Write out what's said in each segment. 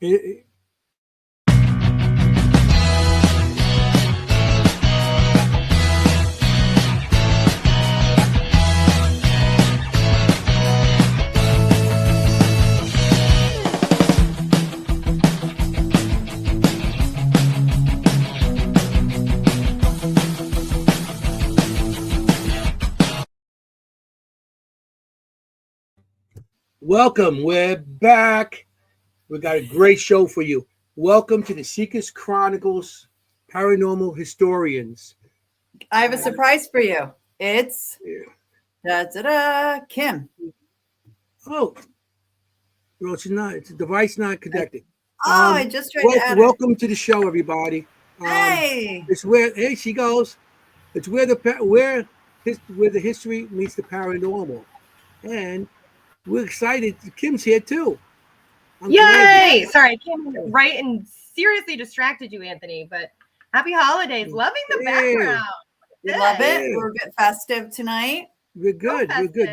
It- Welcome. We're back. We got a great show for you. Welcome to the Seekers Chronicles Paranormal Historians. I have a surprise for you. It's Kimm. Oh, well, it's a device not connected. I just tried to add it. Welcome to the show, everybody. Hey. It's where she goes. It's where the history meets the paranormal, and we're excited. Kim's here too. Yay! Sorry, I came right and seriously distracted you, Anthony, but happy holidays. Loving the background. We love it. We're a bit festive tonight. We're good. We're good.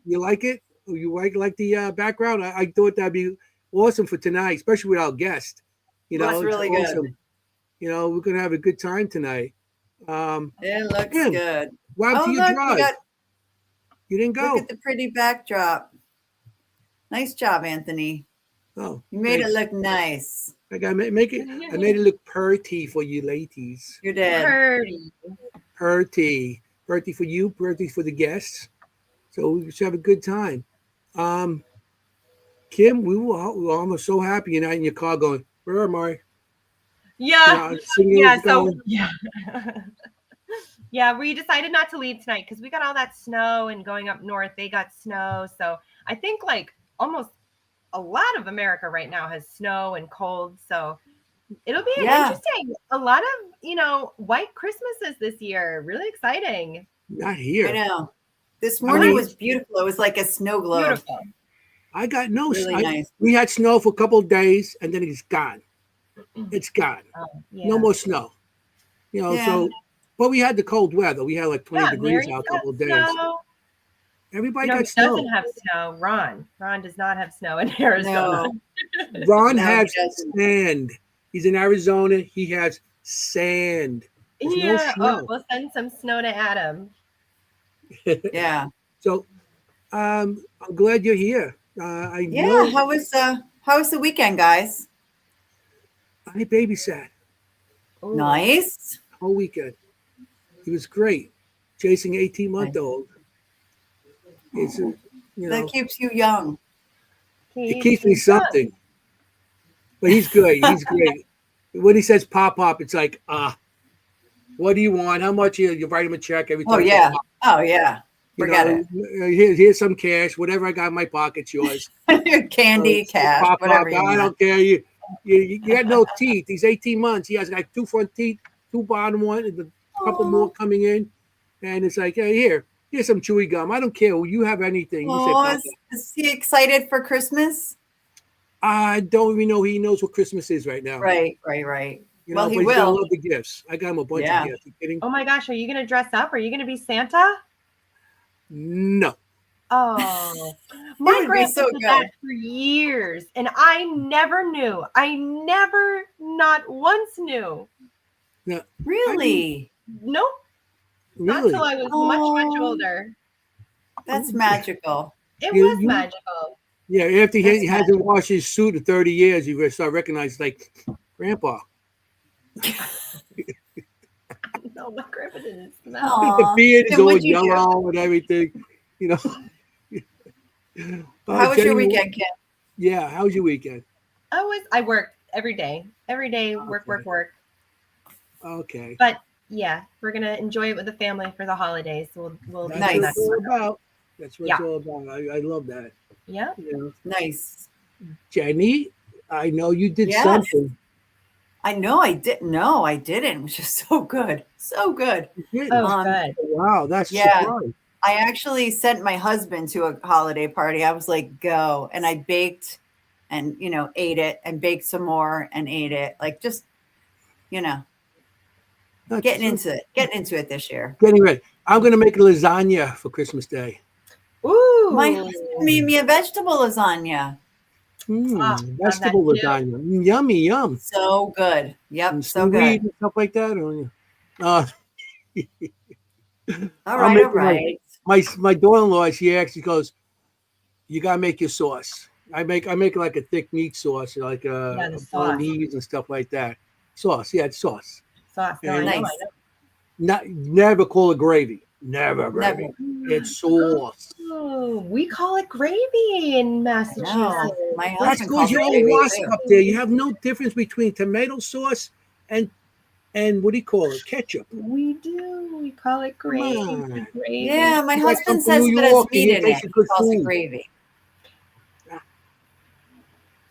You like it? You like the background? I thought that'd be awesome for tonight, especially with our guest. It's really awesome. good. We're gonna have a good time tonight. It looks good. What happened to your drive? You didn't go. Look at the pretty backdrop. Nice job, Anthony. Oh, you made it look nice. I made it look pretty for you ladies. You did. Pretty for you, pretty for the guests. So we should have a good time. Kim, we were almost so happy you're not in your car going, where am I? Yeah. Yeah, we decided not to leave tonight because we got all that snow, and going up north, they got snow. So I think like almost a lot of America right now has snow and cold. So it'll be interesting. A lot of, white Christmases this year. Really exciting. Not here. I know. This morning was beautiful. It was like a snow globe. Beautiful. I got no snow. Nice. We had snow for a couple of days and then it's gone. It's gone. No more snow. So, but we had the cold weather. We had like 20 degrees out a couple of days. Snow. Everybody got snow. Doesn't have snow. Ron does not have snow in Arizona. No. Ron has sand. He's in Arizona. He has sand. There's no snow. We'll send some snow to Adam. Yeah. So, I'm glad you're here. How was the weekend, guys? I babysat. Ooh. Nice. Whole weekend. It was great. Chasing 18-month-old. It's that keeps you young. It keeps me something. But he's good. He's great. When he says pop, it's like, what do you want? How much? You write him a check every time. Oh yeah. Forget it. Here's some cash. Whatever I got in my pocket's yours. Candy, cash, whatever. I don't care. You got no teeth. He's 18 months. He has like 2 front teeth, 2 bottom ones, and a couple more coming in. And it's like, hey, here's some chewy gum. I don't care. You have anything. Is he excited for Christmas? I don't even know he knows what Christmas is right now. Right. He will. He's gonna love the gifts. I got him a bunch of gifts. You kidding? Oh my gosh, are you going to dress up? Are you going to be Santa? No. Oh, my grandpa did that for years, and I never knew. I never, not once knew. No. Really? Nope. Really? Not until I was much older. That's magical. It was magical. Yeah, after he hasn't washed his suit in 30 years, you start recognizing, like, Grandpa. No, my grandpa didn't smell. The beard is all yellow and everything, How was your weekend, Kim? Yeah, how was your weekend? I worked every day. Every day, work. Okay. But yeah, we're gonna enjoy it with the family for the holidays. So we'll That's what it's all about. That's what it's all about. I love that. Yeah. Nice. Jennie, I know you did something. I know I didn't. No, I didn't, which is so good. So good. Good. Wow, that's surprise. I actually sent my husband to a holiday party. I was like, go. And I baked and, ate it and baked some more and ate it. Like just, getting into it this year. Getting ready. I'm going to make a lasagna for Christmas Day. Ooh. My husband made me a vegetable lasagna. love Vegetable that too. lasagna. Yummy, yum. So good. Yep, And so seaweed good. and stuff like that. Uh, All I'm right, all making right. my daughter-in-law. She actually goes, "You gotta make your sauce." I make like a thick meat sauce, like Yeah, the a sauce. bolognese and stuff like that. Sauce, yeah, it's sauce. Sauce. No, I And know. Nice. I know. not never call it gravy. Never gravy. Never. It's sauce. Oh, we call it gravy in Massachusetts. No, my That's husband because calls it you're all gravy lost too. up there. You have no difference between tomato sauce and what do you call it? Ketchup. We do. We call it Come gravy. on. Gravy. Yeah, my You guys come husband from says New if it has York and meat he in takes it, a he good calls it food. gravy.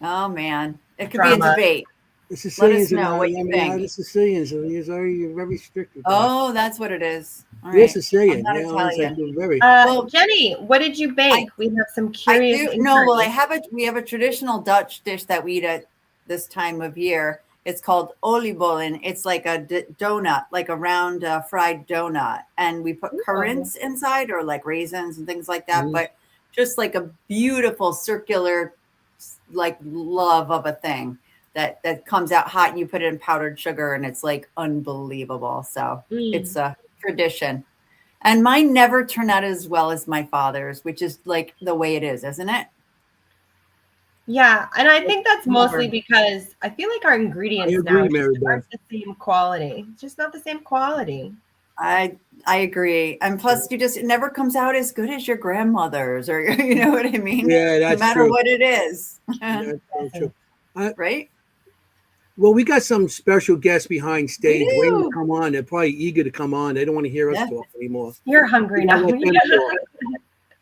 Oh man, it could Drama. be a debate. The Let us Sicilians are know not, what you think. the Sicilians are very strict with that. Oh, that's what it is. All They're right. Sicilian. I'm not You know, it's like Italian. they're very. Well, Jenny, what did you bake? We have some I curious. do no. Well, inquiries. we have a traditional Dutch dish that we eat at this time of year. It's called oliebollen. It's like a donut, like a round fried donut, and we put currants inside or like raisins and things like that. Mhm. But just like a beautiful circular, like love of a thing that comes out hot, and you put it in powdered sugar, and it's like unbelievable. So it's a tradition. And mine never turn out as well as my father's, which is like the way it is, isn't it? Yeah, and I think that's mostly Never. because I feel like our I ingredients agree, now Mary just aren't the same quality. It's just not the same quality. I agree. And plus it never comes out as good as your grandmother's, or you know what I mean? Yeah, No that's matter true. what it is. That's so true. Right? Well, we got some special guests behind We stage waiting to do. come on. They're probably eager to come on. They don't want to hear us Yeah. talk anymore. You're hungry We gotta now. let them talk.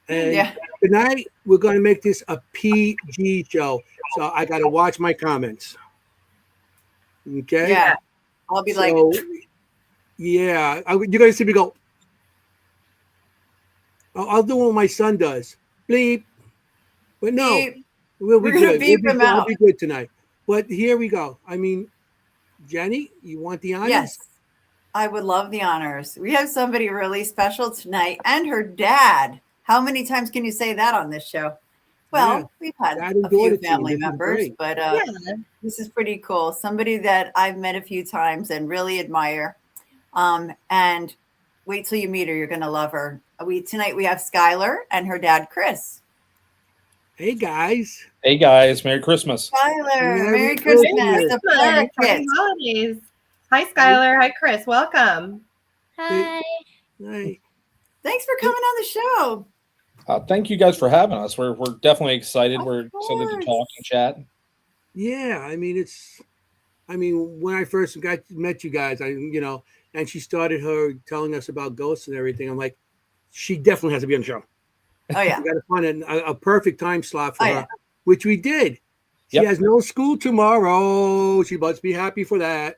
And Yeah. tonight we're going to make this a PG show. So I got to watch my comments. Okay. Yeah. I'll be like, So, yeah, you're going to see me go. I'll do what my son does. Bleep. But no, beep. we'll be We're gonna good. beep him I'll out. be good tonight. But here we go. I mean, Jenny, you want the honors? Yes. I would love the honors. We have somebody really special tonight, and her dad. How many times can you say that on this show? Well, Yeah. we've had Dad and a few daughter team. family This is members, great. but Yeah. this is pretty cool. Somebody that I've met a few times and really admire. And wait till you meet her; you're gonna love her. Tonight we have Skylar and her dad, Chris. Hey, guys. Hey guys, Merry Christmas. Skylar, Merry Merry Christmas. Christmas. The Flora Happy Kids. holidays. Hi, Skylar. Hi, Chris. Welcome. Hi. Hey. Thanks for coming on the show. Thank you guys for having us. We're definitely excited. Of We're excited to course. talk and chat. Yeah, I mean, when I first met you guys, and she started her telling us about ghosts and everything. I'm like, she definitely has to be on the show. Oh yeah. We got to find a perfect time slot for Oh, her, yeah. which we did. She Yep. has no school tomorrow. She must be happy for that.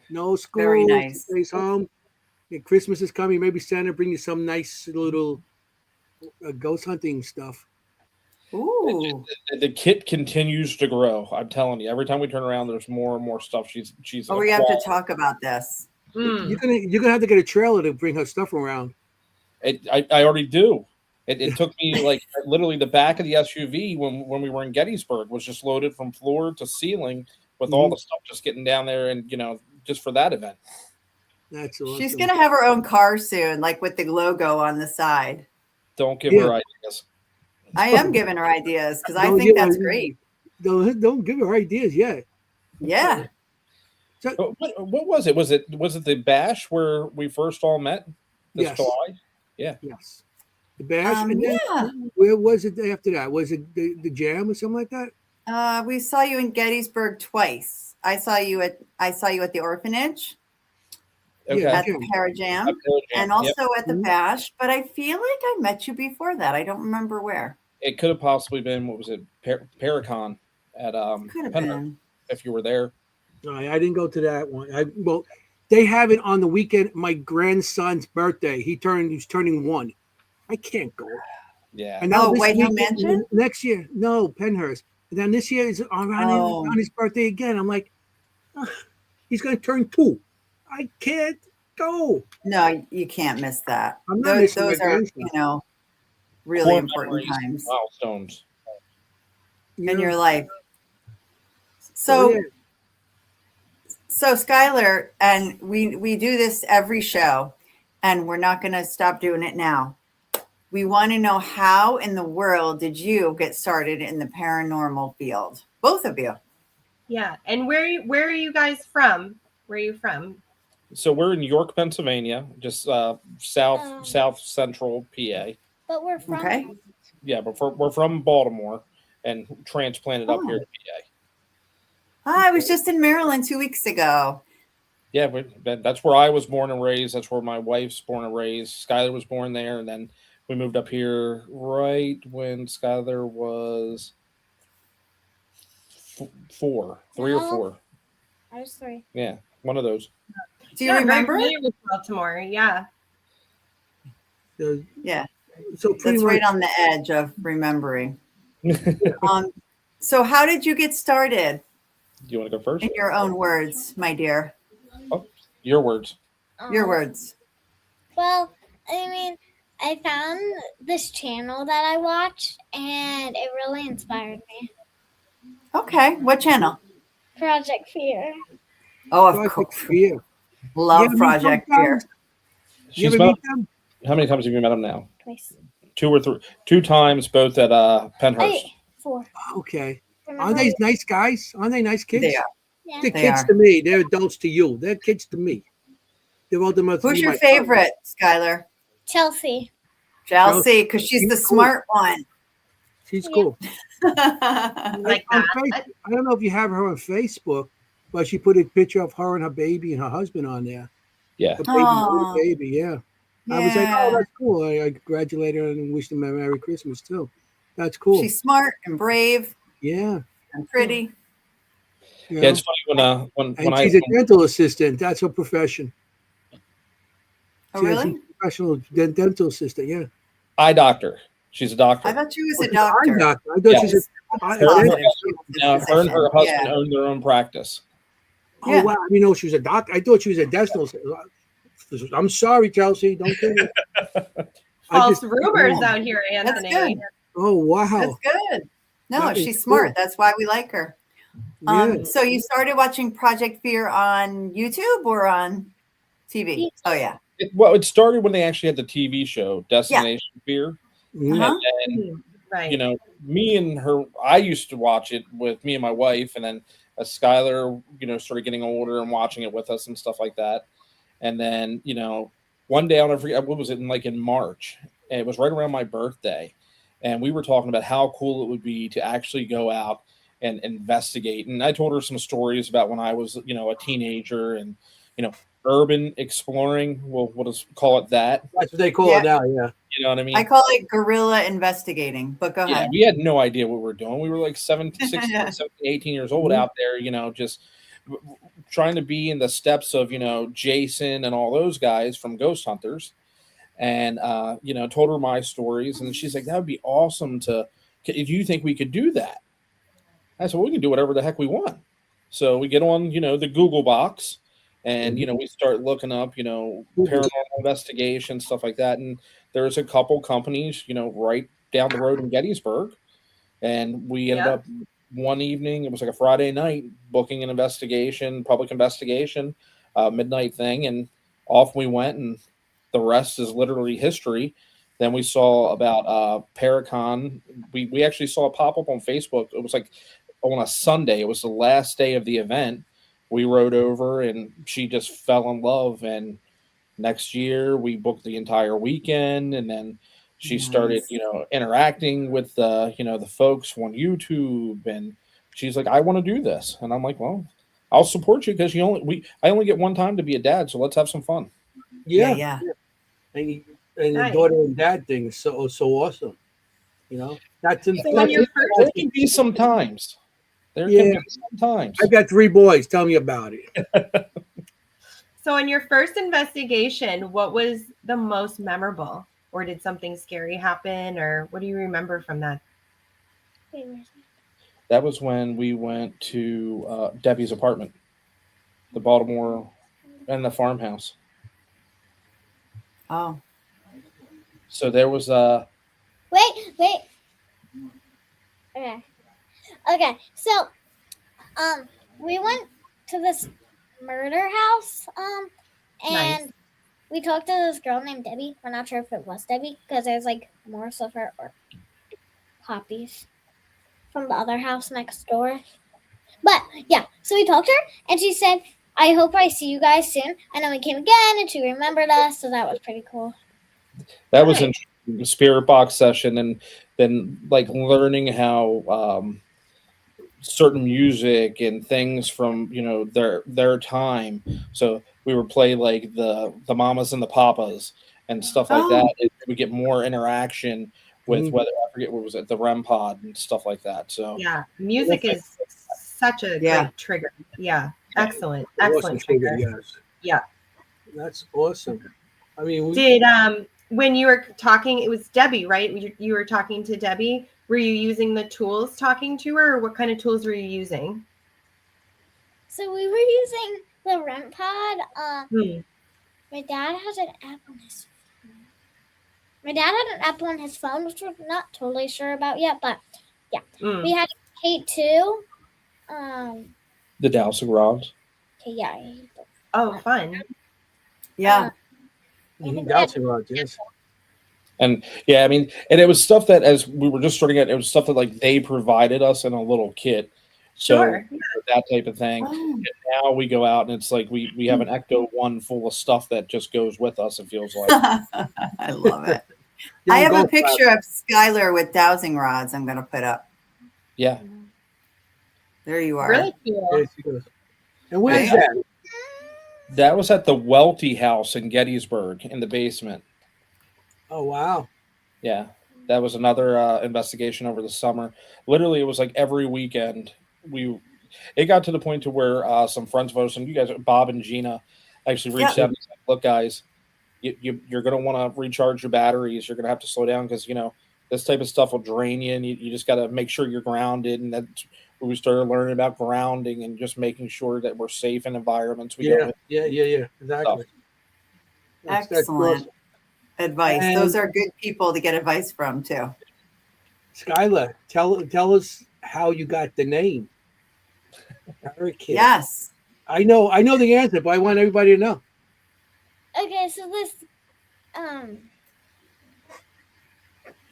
No school. Very nice. She stays home. And Christmas is coming. Maybe Santa bring you some nice little ghost hunting stuff. Ooh. The kit continues to grow. I'm telling you, every time we turn around, there's more and more stuff. She's. Oh, we have to acquired. talk about this. You're gonna have to get a trailer to bring her stuff around. I already do. It took me like literally the back of the SUV when we were in Gettysburg was just loaded from floor to ceiling with all the stuff just getting down there and just for that event. That's awesome. She's gonna have her own car soon, like with the logo on the side. Don't give her ideas. I am giving her ideas because I Don't think give her- that's great. Don't give her ideas yet. Yeah. So, What was it? Was it the bash where we first all met this Yes. July? yes, the bash. And then Yeah. where was it after that? Was it the jam or something like that? We saw you in Gettysburg twice. I saw you at the orphanage, Okay. at the Jam. Parajam, and also at the bash. But I feel like I met you before that. I don't remember where. It could have possibly been, what was it, Paracon at Could have Penrith, been. if you were there. No, I didn't go to that one. They have it on the weekend. My grandson's birthday. He's turning 1. I can't go. Yeah. And now Oh, this White Hill weekend- Mansion? next year, no, Penhurst. And then this year is on his birthday again. I'm like, he's going to turn 2. I can't go. No, you can't miss that. I'm not missing Those my are, grandson. really Core important memories, times. milestones. in your life. Oh, So, yeah. so Skylar, and we do this every show, and we're not going to stop doing it now. We want to know, how in the world did you get started in the paranormal field? Both of you. Yeah. And where are you guys from? Where are you from? So we're in York, Pennsylvania, just south central PA. But we're from. Okay. Yeah, but we're from Baltimore and transplanted up here to PA. I was just in Maryland 2 weeks ago. Yeah, that's where I was born and raised. That's where my wife's born and raised. Skylar was born there, and then we moved up here right when Skylar was 3 or 4. I was 3. Yeah, one of those. Do you Very remember? familiar with Baltimore. Yeah. Yeah, So pretty that's much, right on the edge of remembering. So how did you get started? Do you want to go first? In your own words, my dear. Your words. Your words. Well, I mean, I found this channel that I watched, and it really inspired me. Okay, what channel? Project Fear. Oh, of Project course. Fear. Love You ever meet Project them, Fear. guys? You She's ever about, meet them? how many times have you met him now? Twice. 2 or 3. 2 times, both at Penhurst. Hey, 4. Okay. Remember? Aren't they nice guys? Aren't they nice kids? They are. Yeah. They're They kids are. to me. They're adults to you. They're kids to me. They're old enough to Who's be your my favorite, Skylar? Chelsea. Chelsea, because she's the She's cool. smart one. She's Yeah. cool. Like On that. I don't know if you have her on Facebook, but she put a picture of her and her baby and her husband on there. Yeah. The Aw. baby, yeah. I was like, Yeah. oh, that's cool. I congratulate her and wish them a Merry Christmas too. That's cool. She's smart and brave Yeah. and pretty. You Yeah, know? it's funny when And I she's a dental assistant. That's her profession. Oh, She's really? a professional dental assistant. Yeah. eye doctor. She's a doctor. I thought she was Oh, a she's an eye doctor. doctor. I thought Yeah. she's a. I- Her, Positive her, she was a now, her and her physician. husband Yeah. own their own practice. Oh Yeah. wow! I didn't know she was a doctor. I thought she was a dental. I'm sorry, Chelsea. Don't kill me. False rumors out here, That's Anthony. good. Oh wow! That's good. No, That is she's smart. cool. That's why we like her. Yeah. So you started watching Project Fear on YouTube or on TV? YouTube. Oh yeah. It started when they actually had the TV show Destination Fear, Mhm. Uh-huh. and Right. you know, me and her. I used to watch it with me and my wife, and then as Skylar, started getting older and watching it with us and stuff like that. And then, one day I'll never forget. What was it in March? And it was right around my birthday, and we were talking about how cool it would be to actually go out and investigate. And I told her some stories about when I was, a teenager, and urban exploring. We'll just call it that. That's what they call Yeah. it now. Yeah. You know what I mean? I call it guerrilla investigating, but go Yeah, ahead. we had no idea what we were doing. We were like 16, 17, 18 years old out there, just trying to be in the steps of, Jason and all those guys from Ghost Hunters. And, told her my stories. And she's like, that would be awesome if you think we could do that. I said, well, we can do whatever the heck we want. So we get on, the Google box. And, we start looking up, paranormal investigation, stuff like that. And there's a couple companies, right down the road in Gettysburg. And we ended up one evening, it was like a Friday night, booking an investigation, public investigation, midnight thing. And off we went. And the rest is literally history. Then we saw about Paracon. We actually saw it pop up on Facebook. It was like on a Sunday. It was the last day of the event. We rode over and she just fell in love. And next year we booked the entire weekend. And then she started, interacting with the folks on YouTube. And she's like, I want to do this. And I'm like, well, I'll support you because I only get one time to be a dad. So let's have some fun. Yeah. And the Nice. daughter and dad thing is so awesome. That's when you're There can be some times. There can be some times. I've got 3 boys. Tell me about it. So in your first investigation, what was the most memorable? Or did something scary happen? Or what do you remember from that? That was when we went to Debbie's apartment, the Baltimore, and the farmhouse. Oh. So there was Wait. Okay. Okay, so we went to this murder house, and Nice. we talked to this girl named Debbie. We're not sure if it was Debbie because there's like more of her or copies from the other house next door. But yeah, so we talked to her, and she said, "I hope I see you guys soon." And then we came again, and she remembered us, so that was pretty cool. That was Nice. in the spirit box session, and then like learning how certain music and things from their time. So we would play like the mamas and the papas and stuff like that. Oh, We get more interaction with Mhm. whether I forget what was it, the REM pod and stuff like that. So Yeah, music is such a Yeah. great trigger. Yeah, excellent, Awesome excellent trigger, trigger. yes. Yeah. That's awesome. I mean, Did when you were talking, it was Debbie, right? You were talking to Debbie. Were you using the tools talking to her, or what kind of tools were you using? So we were using the REM pod. Hmm. My dad has an app on his phone. My dad had an app on his phone, which we're not totally sure about yet, but yeah. Mm. We had Kate too. the dowsing rods. Okay, yeah. Oh, fun. yeah. I think we had, Dowsing rods, yes. And yeah, I mean, and it was stuff that as we were just starting out, it was stuff that like they provided us in a little kit. So Sure. that type of thing. Oh, And now we go out and it's like we have an Ecto one full of stuff that just goes with us. It feels like. I love it. There I you have go, a picture of Skylar with dowsing rods I'm going to put up. Yeah. There you are. Really cool. There she goes. And where's Right. that? That was at the Welty house in Gettysburg in the basement. Oh, wow. Yeah. That was another investigation over the summer. Literally, it was like every weekend. It got to the point to where some friends of ours, and you guys, Bob and Gina, actually reached out and said, "Look, guys, you're going to want to recharge your batteries. You're going to have to slow down because this type of stuff will drain you, and you just got to make sure you're grounded." And that's when we started learning about grounding and just making sure that we're safe in environments. Yeah. Exactly. That's Excellent awesome. advice. And- Those are good people to get advice from too. Skylar, tell us how you got the name. Parakeet. Yes. I know the answer, but I want everybody to know. okay, so this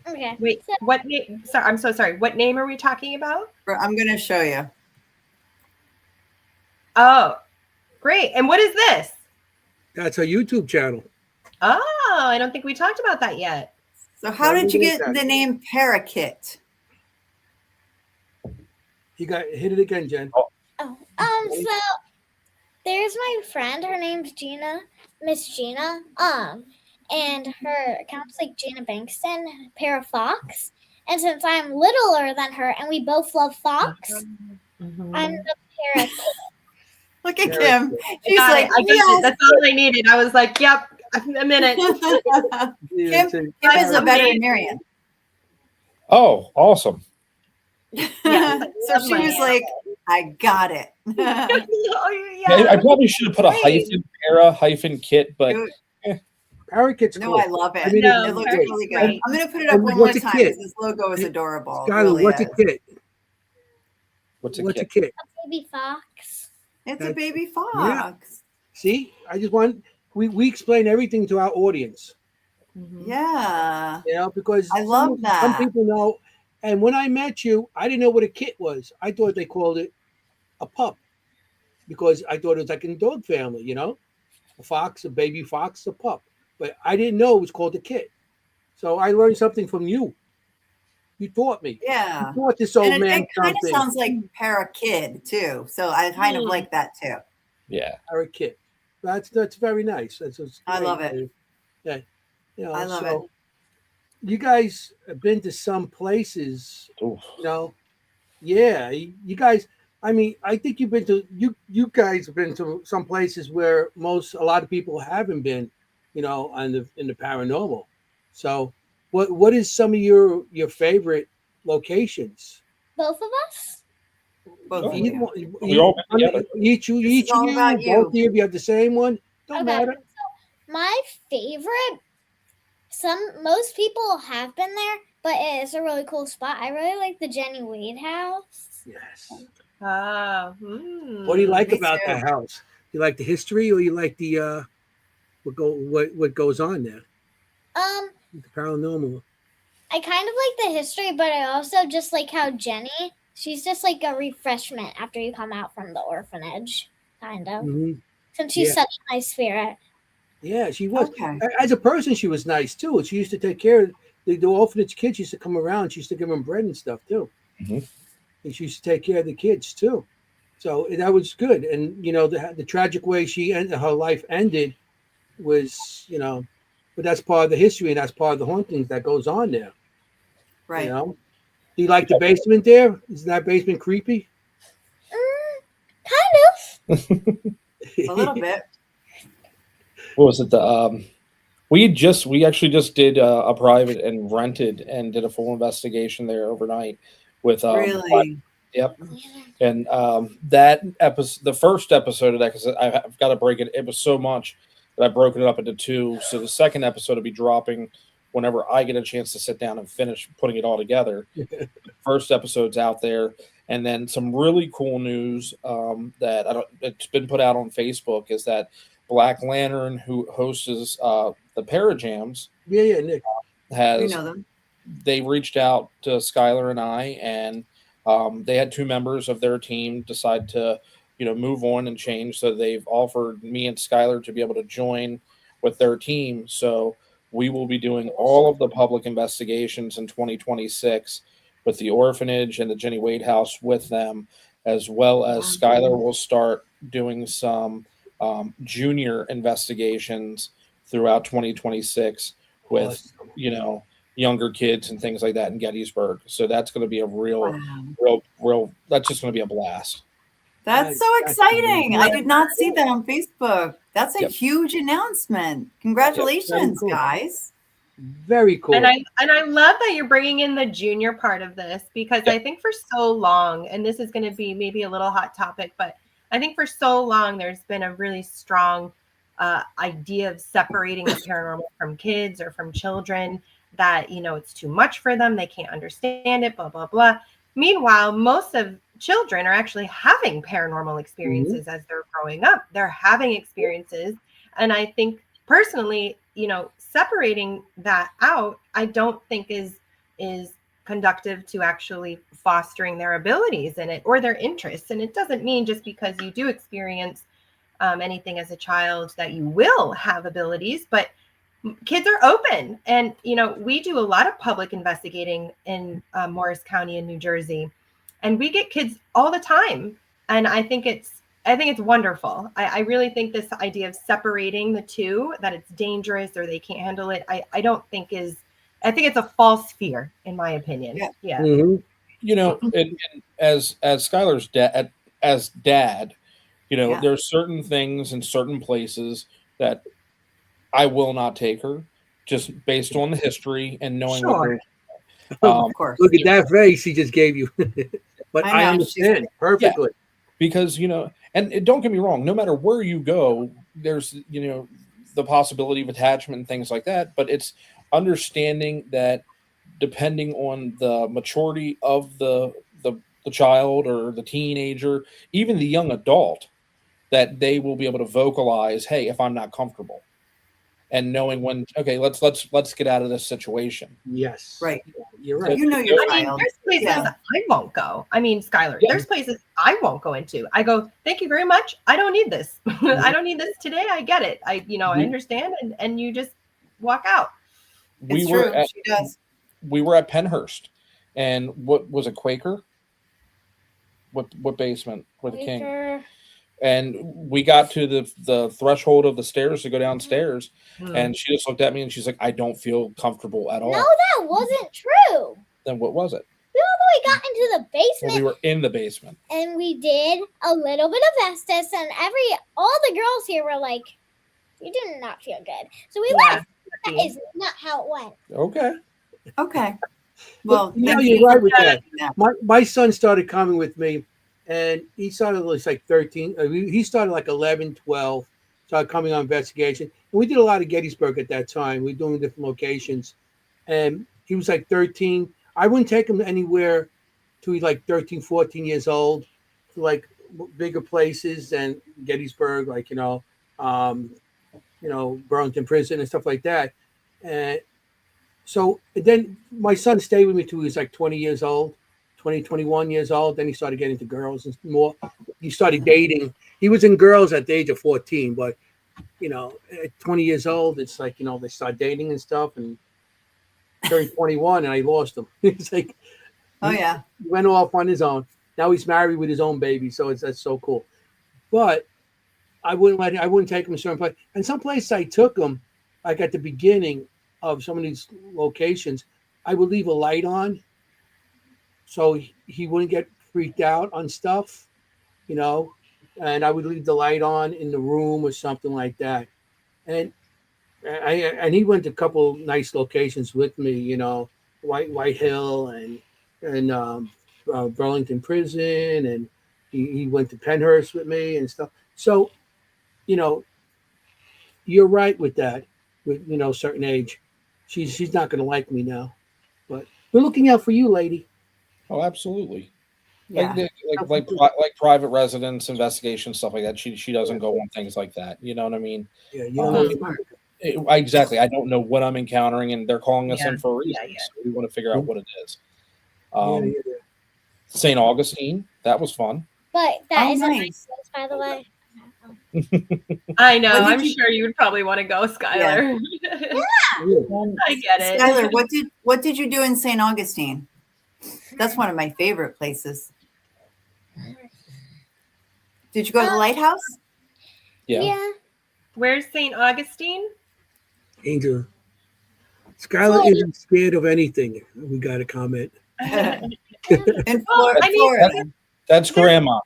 okay. Wait, So, what name? Sorry, I'm so sorry. What name are we talking about? I'm going to show you. Oh, great. And what is this? That's a YouTube channel. Oh, I don't think we talked about that yet. So how What did you is get that? the name Parakeet? You got hit it again, Jen. so there's my friend. Her name's Gina, Miss Gina. And her account's like Gina Bankston, Para Fox. And since I'm littler than her, and we both love Fox, Mhm. I'm the parakeet. Look at Parakeet. Kim. I She's got like, it. I got it. yes. That's all I needed. I was like, yep, a minute. Yeah, Kim is a veterinarian. Oh, awesome! Yeah. So she was like, I got it. Oh, Yeah, I yeah. probably should have put a Great. hyphen kit, but Parakeet's No, cool. I love it. I mean, No, It looks Parakeet's really good. great. I'm going to put it up And one more what's a time kit? because this logo is adorable. It Skylar, really what's is. a kit? what's a What's a kit? kit? Baby Fox. It's a baby fox. See, I just want we explain everything to our audience. Mhm. Yeah. Because I love some that. people know. And when I met you, I didn't know what a kit was. I thought they called it a pup because I thought it was like in a dog family, a fox, a baby fox, a pup. But I didn't know it was called a kit. So I learned something from you. You taught me. Yeah. You taught this old And man it kind of something. sounds like Parakid too. So I kind of like that too. Yeah. Or a kit. That's very nice. That's I great. love it. Yeah. I love it. You guys have been to some places, Oof. Yeah, you guys. I mean, I think you've been to you guys have been to some places where a lot of people haven't been, in the paranormal. So, what is some of your favorite locations? Both of us? Both of Either you. one- We all been together. Each This is of all you, about you. both of you have the same one. Don't Okay. matter. My favorite, most people have been there, but it's a really cool spot. I really like the Jennie Wade house. Yes. Oh, What do you like Me about too. that house? You like the history, or you like the what goes on there? The paranormal. I kind of like the history, but I also just like how Jennie, she's just like a refreshment after you come out from the orphanage, kind of. Hmm. Since she's Yeah. such a nice spirit. Yeah, she was. Okay. As a person, she was nice too. She used to take care of the orphanage kids. Used to come around. She used to give them bread and stuff too. Mhm. And she used to take care of the kids too. So that was good. And the tragic way her life ended was, but that's part of the history, and that's part of the hauntings that goes on there. You Right. know, do you like the basement there? Is that basement creepy? Kind A little bit. What was it? We actually just did a private and rented and did a full investigation there overnight with Really. Yep. of. And that episode, the first episode of that, because I've got to break it. It was so much that I've broken it up into two. So the second episode will be dropping whenever I get a chance to sit down and finish putting it all together. The first episode's out there, and then some really cool news that it's been put out on Facebook is that Black Lantern, who hosts the Parajams, Yeah, Nick. We has know them. they reached out to Skylar and I, and they had two members of their team decide to, move on and change. So they've offered me and Skylar to be able to join with their team. So we will be doing all of the public investigations in 2026 with the orphanage and the Jennie Wade house with them, as well as Wow. Skylar will start doing some junior investigations throughout 2026 with, Awesome. younger kids and things like that in Gettysburg. So that's going to be a Wow. real. That's just going to be a blast. That's so That's exciting. I did not see cool. that on Facebook. That's a Yep. huge announcement. Very Congratulations, cool. guys. Very cool. And I love that you're bringing in the junior part of this, because Yep. I think for so long, and this is going to be maybe a little hot topic, but I think for so long there's been a really strong idea of separating the paranormal from kids or from children, that it's too much for them, they can't understand it, blah blah blah. Meanwhile, most of children are actually having paranormal experiences as they're growing up. They're having experiences, and I think personally, separating that out, I don't think is conductive to actually fostering their abilities in it or their interests. And it doesn't mean just because you do experience anything as a child that you will have abilities, but kids are open. And we do a lot of public investigating in Morris County in New Jersey, and we get kids all the time. And I think it's wonderful. I really think this idea of separating the two, that it's dangerous or they can't handle it, I don't think is, I think it's a false fear, in my opinion. Yeah. Mhm. And as Skylar's dad, Yeah. there's certain things in certain places that I will not take her, just based on the history and knowing what Sure. goes. Of course. Look at that face he just gave you. But I I know, understand perfectly. Because and don't get me wrong, no matter where you go, there's the possibility of attachment and things like that, but it's understanding that depending on the maturity of the child or the teenager, even the young adult, that they will be able to vocalize, hey, if I'm not comfortable, and knowing when, okay, let's get out of this situation. Yes. Right. You're right. You know your I mean, child. there's places Yeah. I won't go. I mean, Skylar, Yeah. there's places I won't go into. I go, thank you very much. I don't need this. I don't need this today. I get it. I understand. And you just walk out. It's true. She does. We were at Penhurst, and what was it, Quaker? What basement? Where the King? Quaker. And we got to the threshold of the stairs to go downstairs, Hmm. and she just looked at me and she's like, I don't feel comfortable at all. No, that wasn't true. Then what was it? We got into the Well, basement we were in the basement. and we did a little bit of Estes, and all the girls here were like, "You did not feel good," so we Yeah. left. That is not how it went. Okay. Okay. Well, Yeah, thank you're you right for with that. sharing that. My son started coming with me, and he started like 13. He started like 11, 12, started coming on investigation. And we did a lot of Gettysburg at that time. We were doing different locations. And he was like 13. I wouldn't take him anywhere to like 13, 14 years old, to like bigger places than Gettysburg, like Burlington Prison and stuff like that. And so then my son stayed with me till he was like 20 years old, 20, 21 years old. Then he started getting into girls and more. He started dating. He was in girls at the age of 14, but at 20 years old, it's like, they start dating and stuff, and turned 21 and I lost him. It's like, Oh yeah. he went off on his own. Now he's married with his own baby. So that's so cool. But I wouldn't take him to certain place. And some places I took him, like at the beginning of some of these locations, I would leave a light on so he wouldn't get freaked out on stuff, and I would leave the light on in the room or something like that. And he went to a couple nice locations with me, White Hill and Burlington Prison, and he went to Penhurst with me and stuff. So, you're right with that. With certain age, she's not going to like me now, but we're looking out for you, lady. Oh, absolutely. Yeah. Like private residence investigation, stuff like that. She doesn't go on things like that. You know what I mean? Yeah, you don't Exactly. I don't know what I'm encountering, and they're calling us in for a reason. Yeah. So we want to figure out what it is. Yeah. St. Augustine, that was fun. But that isn't my nice. place, by the way. I know. What did I'm you- sure you would probably want to go, Skylar. I get it. Skylar, what did you do in St. Augustine? That's one of my favorite places. Did you go to the lighthouse? Yeah. Where's St. Augustine? Angel. Skylar isn't scared of anything. We got a comment. In Well, I mean- Florida. That's grandma.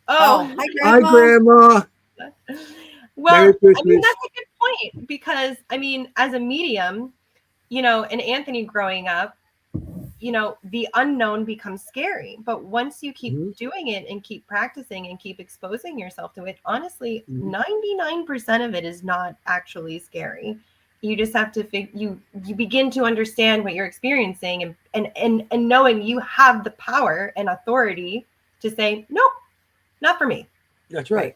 Oh, Oh, hi, Hi, Grandma. Grandma. well, Merry I mean, Christmas. that's a good point because, I mean, as a medium, and Anthony growing up, the unknown becomes scary. But once you keep Mhm. doing it and keep practicing and keep exposing yourself to it, honestly, Mhm. 99% of it is not actually scary. You just have to you begin to understand what you're experiencing and knowing you have the power and authority to say, nope, not for me. That's right.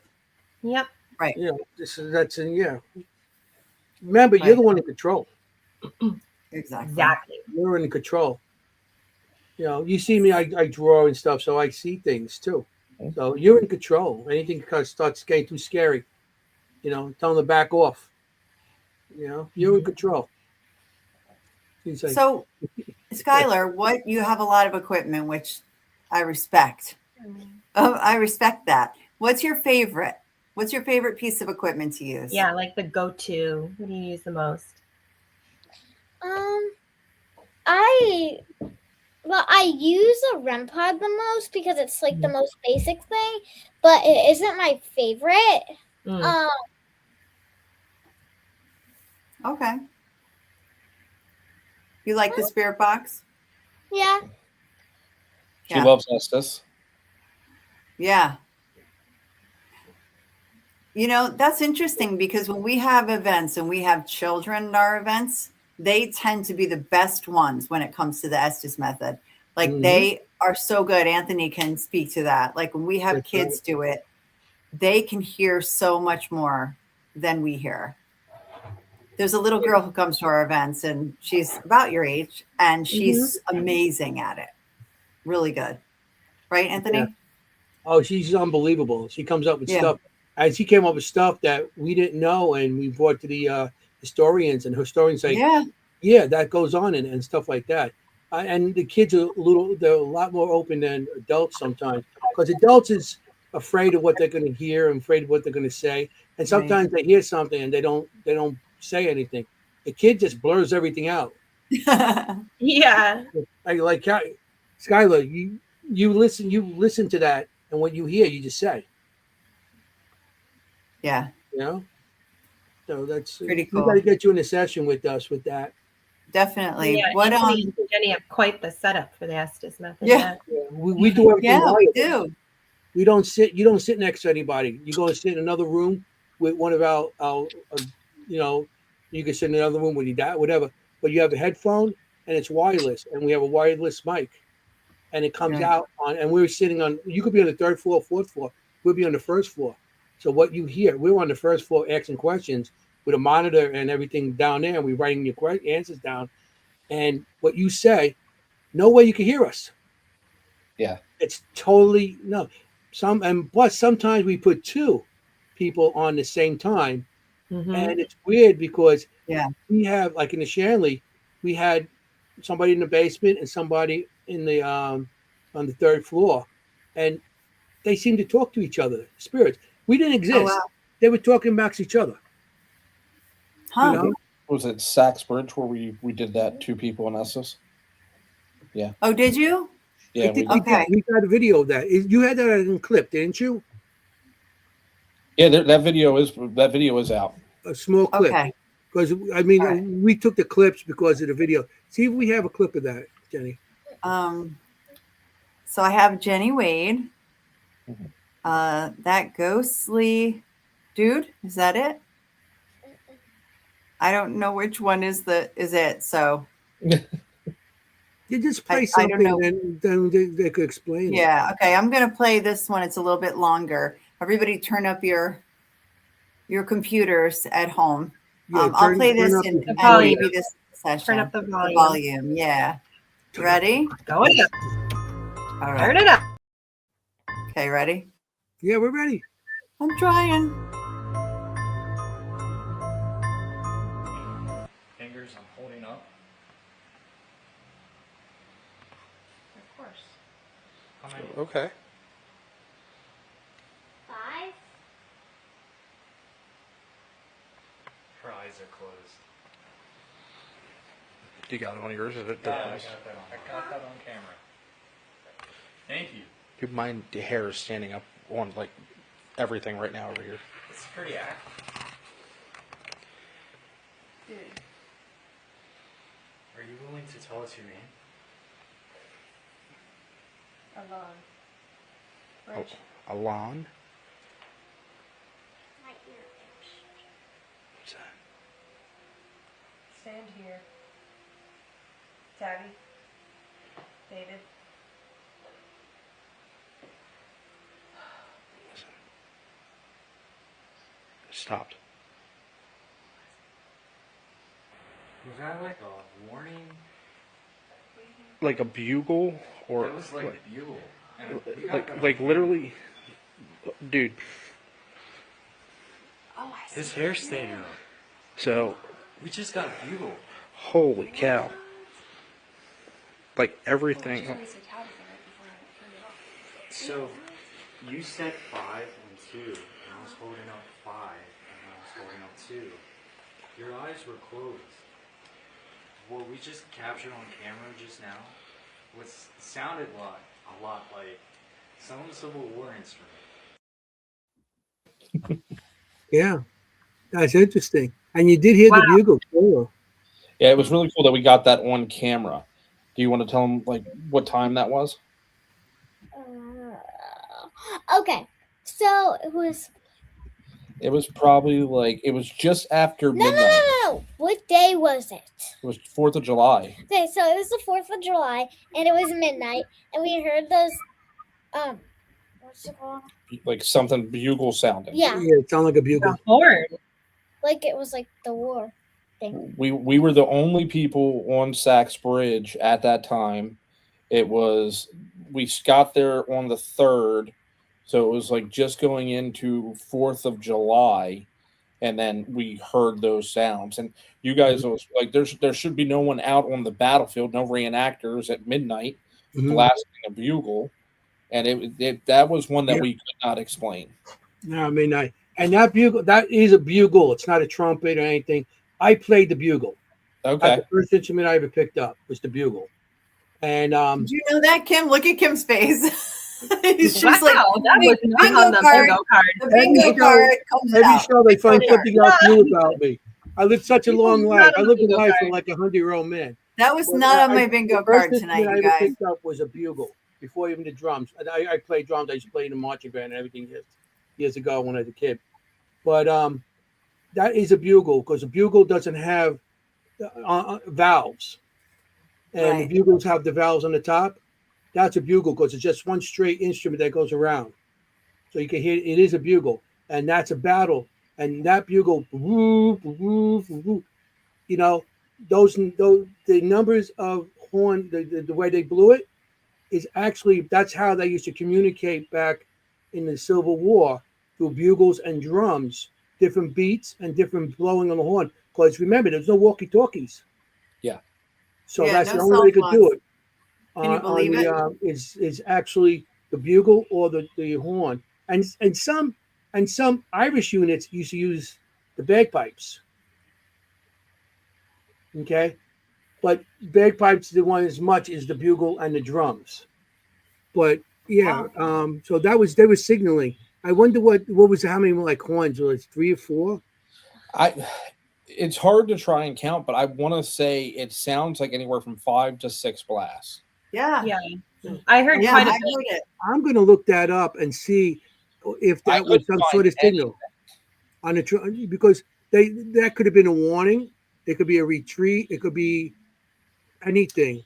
Yep. Yeah. Remember, you're the one in control. Exactly. You're in control. You see me, I draw and stuff, so I see things too. So you're in control. Anything starts getting too scary, tell them to back off. You're in control. He's like, So, Skylar, you have a lot of equipment, which I respect. I respect that. What's your favorite? What's your favorite piece of equipment to use? Yeah, like the go-to. What do you use the most? I use a REM pod the most because it's like the most basic thing, but it isn't my favorite. Mm. Okay. You like the spirit box? Yeah. She loves Estes. Yeah. That's interesting because when we have events and we have children at our events, they tend to be the best ones when it comes to the Estes method. Like they are so good. Anthony can speak to that. Like when we have kids do it, they can hear so much more than we hear. There's a little girl who comes to our events and she's about your age and she's amazing at it. Really good. Right, Anthony? Yeah. Oh, she's unbelievable. She comes up with Yeah. stuff. And she came up with stuff that we didn't know, and we brought to the historians, and historians say, yeah, that goes on and stuff like that. And the kids they're a lot more open than adults sometimes, because adults is afraid of what they're going to hear and afraid of what they're going to say. And sometimes they hear something and they don't say anything. The kid just blurs everything out. Yeah. Like Skylar, you listen to that, and what you hear, you just say. Yeah. So that's pretty cool. We got to get you in a session with us with that. Definitely. Yeah, What Anthony and Jennie have quite the setup for the Estes method. Yeah. We do everything. Yeah, we do. You don't sit next to anybody. You go and sit in another room with one of our you can sit in another room with your dad, whatever. But you have a headphone and it's wireless, and we have a wireless mic, and it comes Right. out on, and we're sitting on, you could be on the 3rd floor, 4th floor, we'll be on the 1st floor. So what you hear, we're on the 1st floor asking questions with a monitor and everything down there, and we're writing your answers down. And what you say, no way you can hear us. Yeah. It's totally no. And plus sometimes we put 2 people on the same time, and it's weird because Yeah. we have, like in the Shanley, we had somebody in the basement and somebody in the on the 3rd floor, and they seemed to talk to each other. Spirits. We didn't exist. Oh, wow. They were talking amongst each other. Huh. You know? Was it Saxbridge where we did that 2 people in Essex? Yeah. Oh, did you? Yeah. I think We we did. Okay. did. We got a video of that. You had that in clip, didn't you? Yeah, that video is out. A small clip. Okay. Because I mean, All right. we took the clips because of the video. See if we have a clip of that, Jenny. So I have Jenny Wade. Mhm. That ghostly dude, is that it? I don't know which one is it. So You just play I something, don't know. and then they could explain it. Yeah. Okay. I'm gonna play this one. It's a little bit longer. Everybody, turn up your computers at home. Yeah, I'll turn- play turn this up and the volume. maybe this session. Turn up the The volume. volume. Yeah. Ready? Go ahead. All right. Turn it up. Okay. Ready? Yeah, we're ready. I'm trying. Fingers I'm holding up. Of course. How many? Okay. 5. Her eyes are closed. You got it on yours? Is it? Yeah, I got that on camera. Thank you. Dude, mine, the hair is standing up on like everything right now over here. It's pretty active. Dude. Are you willing to tell us your name? Alone. Oh, Rich. Alon? My ear itch. What's that? Stand here. Tabby. David. Listen. It stopped. Was that like a warning? Like a bugle or It was like a bugle. And we got like that like on literally, dude. Oh, I see. his hair standing up. So We just got a bugle. holy cow! Like everything. So you said 5 and 2, and I was holding up 5, and I was holding up 2. Your eyes were closed. What we just captured on camera just now sounded a lot like some Civil War instrument. Yeah, that's interesting. And you did hear the Wow. bugle. Cool. Yeah, it was really cool that we got that on camera. Do you want to tell them like what time that was? Okay, so it was It was probably like it was just after no. midnight. What day was it? It was 4th of July. Okay, so it was the 4th of July, and it was midnight, and we heard those what's it called? Like something bugle sounding. Yeah, Yeah, it sounded like a bugle. The horn. like it was like the war thing. We were the only people on Sachs Bridge at that time. It was we got there on the 3rd, so it was like just going into 4th of July, and then we heard those sounds. And you guys was like, there should be no one out on the battlefield, no reenactors at midnight Mhm. blasting a bugle, and that was one that Yeah. we could not explain. No, I mean, and that bugle, that is a bugle. It's not a trumpet or anything. I played the bugle. Okay. That's the first instrument I ever picked up was the bugle. And Did you know that, Kim? Look at Kim's face. He's Wow, just like, that was not on the bingo card. the bingo Every card comes every out. show they find Right. something else new about me. I lived such a People long not life. I on lived the a bingo life card. for like 100-year-old man. That was Well, not on I- my bingo the first card tonight, instrument you I ever guys. picked up was a bugle before even the drums. I played drums. I used to play in the marching band and everything years ago when I was a kid. But that is a bugle because a bugle doesn't have valves, and Right. the bugles have the valves on the top. that's a bugle because it's just one straight instrument that goes around. So you can hear it is a bugle, and that's a battle. And that bugle, woo, woo, woo, you know, those the numbers of horn, the way they blew it is actually that's how they used to communicate back in the Civil War through bugles and drums, different beats and different blowing on the horn. Because remember, there's no walkie-talkies, Yeah. so Yeah, that's no the only way cell they could do phones. it. Can you believe it? Is actually the bugle or the horn, and some Irish units used to use the bagpipes. Okay, but bagpipes the one as much as the bugle and the drums. But yeah, Wow. so that was they were signaling. I wonder what was how many like horns? Was it 3 or 4? It's hard to try and count, but I want to say it sounds like anywhere from 5 to 6 blasts. Yeah. Yeah. I heard Yeah, quite I a heard bit. it. I'm going to look that up and see if I that was couldn't some find sort of any. signal on because that could have been a warning. It could be a retreat. It could be anything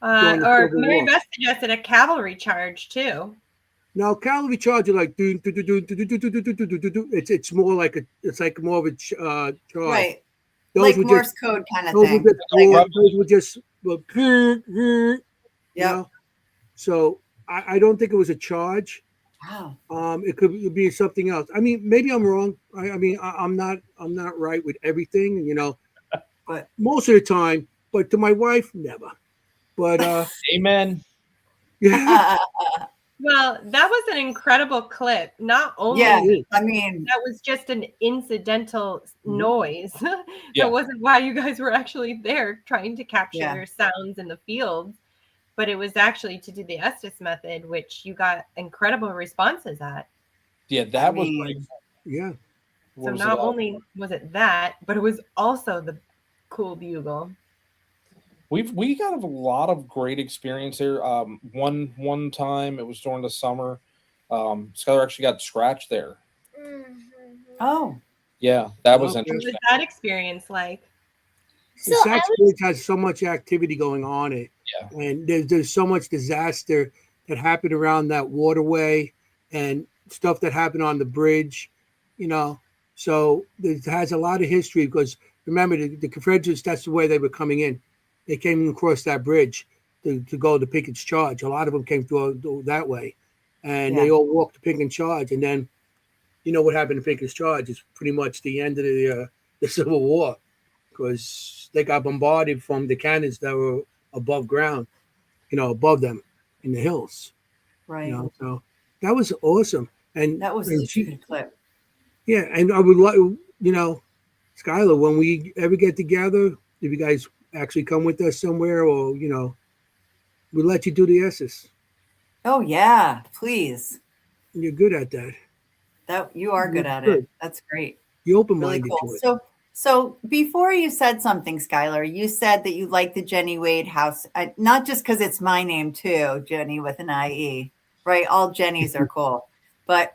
during the Or Civil Mary War. Beth suggested a cavalry charge too. Now cavalry charge are like it's more like it's like more of a charge. Right. Those Like were Morse just code kind of those were thing. just Like broad, rubber. those were just you Yep. know. So I don't think it was a charge. Wow. It could be something else. I mean, maybe I'm wrong. I mean, I'm not right with everything, But most of the time. But to my wife, never. But Amen. yeah, Well, that was an incredible clip. Not only yeah, it I mean, that was just an incidental noise. Yeah. That wasn't why you guys were actually there trying to capture Yeah. sounds in the fields, but it was actually to do the Estes method, which you got incredible responses at. Yeah, that was pretty mean, cool. yeah. So Was not it, only was it that, but it was also the cool bugle. we got a lot of great experience there. One time it was during the summer. Skylar actually got scratched there. oh, Yeah, that was Okay. What interesting. was that experience like? So The I Sax was Village has so much activity going on it, Yeah. and there's so much disaster that happened around that waterway, and stuff that happened on the bridge, you know. So it has a lot of history because remember the Confederates. That's the way they were coming in. They came across that bridge to go to Pickett's Charge. A lot of them came through that way, and they Yeah. all walked to Pickett's Charge. And then, what happened to Pickett's Charge is pretty much the end of the Civil War because they got bombarded from the cannons that were above ground, above them in the hills. right. So that was awesome. And That was and such a good clip. yeah, and I would like, Skylar, when we ever get together, if you guys actually come with us somewhere, or we'll let you do the S's. Oh yeah, please. You're good at that. That you are good You're at good. it. That's great. You're Really open-minded cool. to it. So before you said something, Skylar, you said that you like the Jennie Wade house, not just because it's my name too, Jennie with an IE, right? All Jennies are cool, but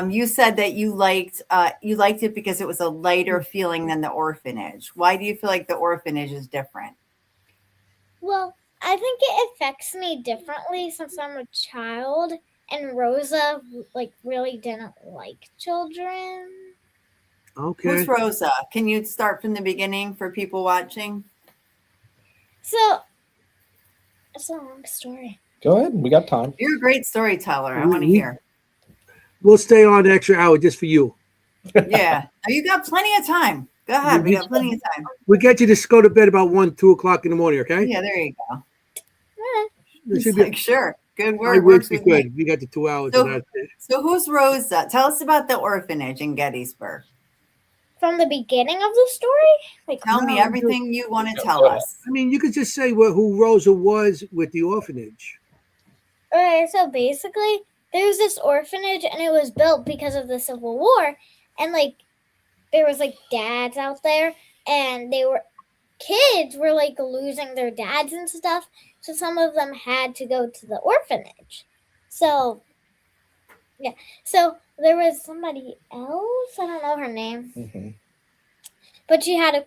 you said that you liked it because it was a lighter feeling than the orphanage. Why do you feel like the orphanage is different? Well, I think it affects me differently since I'm a child, and Rosa really didn't like children. Okay. Who's Rosa? Can you start from the beginning for people watching? So it's a long story. Go ahead. We got time. You're a great storyteller. I want to We- hear. We'll stay on an extra hour just for you. Yeah. Oh, you got plenty of time. Go ahead. We got plenty of time. We'll get you to go to bed about 1, 2 o'clock in the morning, okay? Yeah, there you go. It It's should be, like, sure. Good I work. would Works be with me. good. We got the 2 hours So- of that. So who's Rosa? Tell us about the orphanage in Gettysburg. From the beginning of the story? Tell me No, everything you want to tell go ahead. us. I mean, you could just say who Rosa was with the orphanage. Okay, so basically, there was this orphanage, and it was built because of the Civil War, and there was dads out there, and kids were losing their dads and stuff, so some of them had to go to the orphanage. So yeah, so there was somebody else, I don't know her name, Mm-hmm. but she had to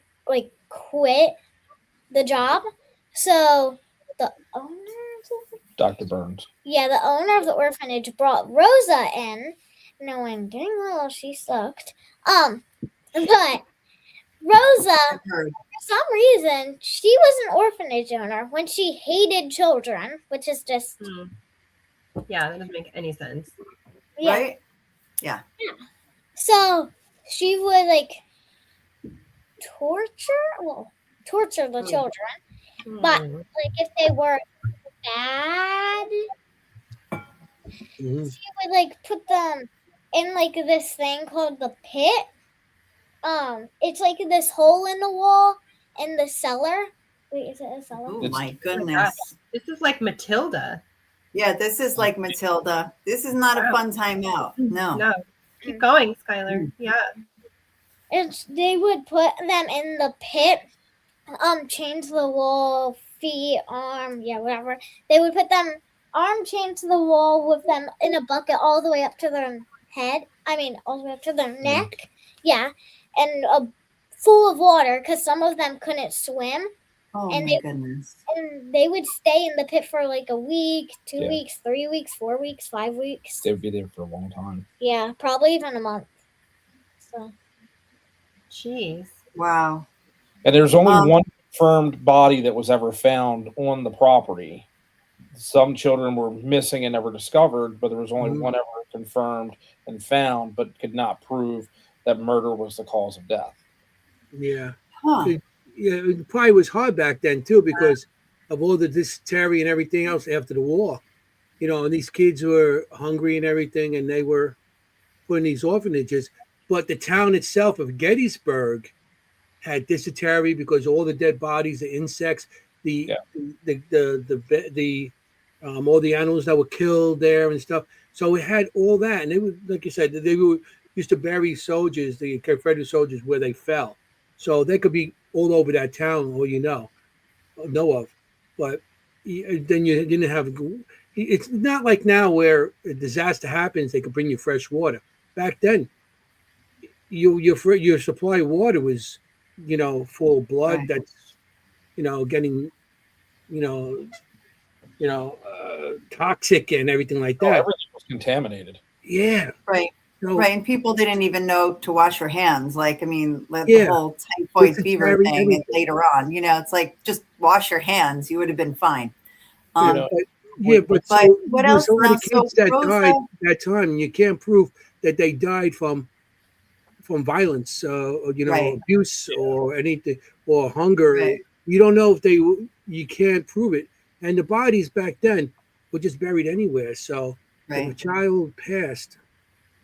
quit the job, so the owner Dr. Burns. Yeah, the owner of the orphanage brought Rosa in, knowing dang well she sucked. But Rosa, Heard. for some reason, she was an orphanage owner when she hated children, which is just Yeah, that doesn't make any sense. yeah. Right? So she would like torture the children. But Hmm. like if they were bad, Mhm. she would like put them in like this thing called the pit. It's like this hole in the wall in the cellar. Wait, is it a cellar? Oh It's- my God. goodness. This is like Matilda. Yeah, this is like Matilda. This is not a Wow. fun time out. No. No, keep going, Skylar. Yeah. And they would put them in the pit, chains to the wall, feet, arm, yeah, whatever. They would put them arm chained to the wall with them in a bucket all the way up to their head. I mean, all the way up to their neck. Yeah, and full of water because some of them couldn't swim, Oh And my they- goodness. and they would stay in the pit for like a week, 2 Yeah. weeks, 3 weeks, 4 weeks, 5 weeks. They would be there for a long time. Yeah, probably even a month. So Jeez. Wow. And there's only Um, one confirmed body that was ever found on the property. Some children were missing and never discovered, but there was only Mhm. one ever confirmed and found, but could not prove that murder was the cause of death. Yeah. Huh. Yeah, it probably was hard back then too because of all the dysentery and everything else after the war. You know, and these kids were hungry and everything, and they were put in these orphanages. But the town itself of Gettysburg had dysentery because all the dead bodies, the insects, the all the animals that were killed there and stuff. So it had all that, and they were, like you said, they were used to bury soldiers, the Confederate soldiers, where they fell. So they could be all over that town, all you know of. But then you didn't have. It's not like now where a disaster happens, they could bring you fresh water. Back then, your supply of water was, full of blood Right. that's, getting, toxic and everything like Oh, that. everything was contaminated. Yeah. Right. So, Right. And people didn't even know to wash your hands. Like, I mean, the Yeah. whole typhoid fever Dysentery, thing and everything. later on, it's like just wash your hands. You would have been fine. You know, But But so what there's else a lot now? of kids So that Rosa- died that time, and you can't prove that they died from violence, or, Right. abuse or anything, or hunger. Right. You don't know if you can't prove it. And the bodies back then were just buried anywhere. So if a Right. child passed,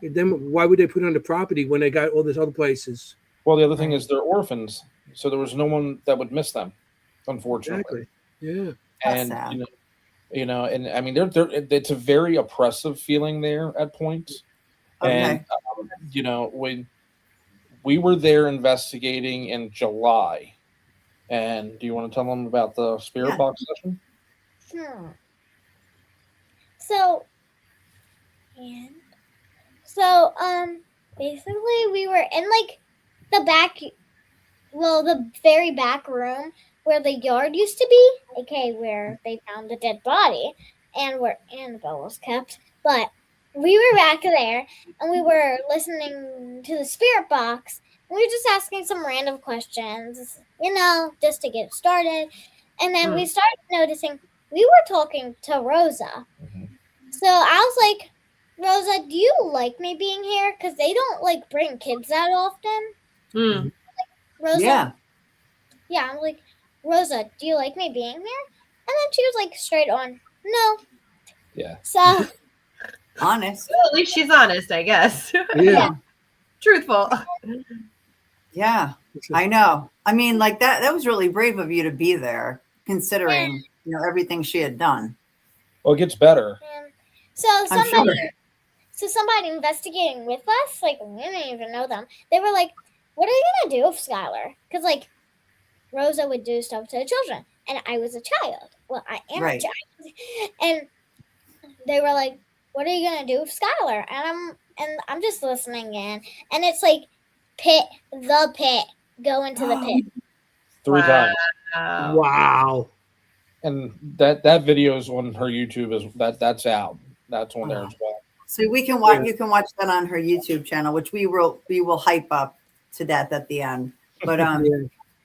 then why would they put it on the property when they got all these other places? well, the other thing Right. is they're orphans, so there was no one that would miss them, unfortunately. Exactly. Yeah. That's And sad. and I mean, it's a very oppressive feeling there at points. And Okay. when we were there investigating in July, and do you want to tell them about the spirit Yeah. box session? So, so basically we were in like the the very back room where the yard used to be, okay, where they found the dead body and where Annabelle was kept. But we were back there and we were listening to the spirit box. And we were just asking some random questions, just to get started. And then we started noticing we were talking to Rosa. Mhm. So I was like, Rosa, do you like me being here? Because they don't like bring kids that often. Hmm. Rosa, Yeah. I'm like, Rosa, do you like me being here? And then she was like, straight on, no. Yeah. So Honest. Well, at least she's honest, I guess. Yeah. Truthful. Yeah. I know. I mean, like that was really brave of you to be there, considering, everything she had done. Well, it gets better. so I'm somebody, sure. so somebody investigating with us, like we didn't even know them. They were like, what are you gonna do with Skylar? Because like Rosa would do stuff to the children, and I was a child. Well, I am Right. a child, and they were like, "What are you gonna do with Skylar?" And I'm just listening in, and it's like the pit, go into the pit. 3 times. Wow. Wow. And that video is on her YouTube. That's out. That's on there as well. So we can watch. Yeah. You can watch that on her YouTube channel, which we will hype up to death at the end. But Yeah.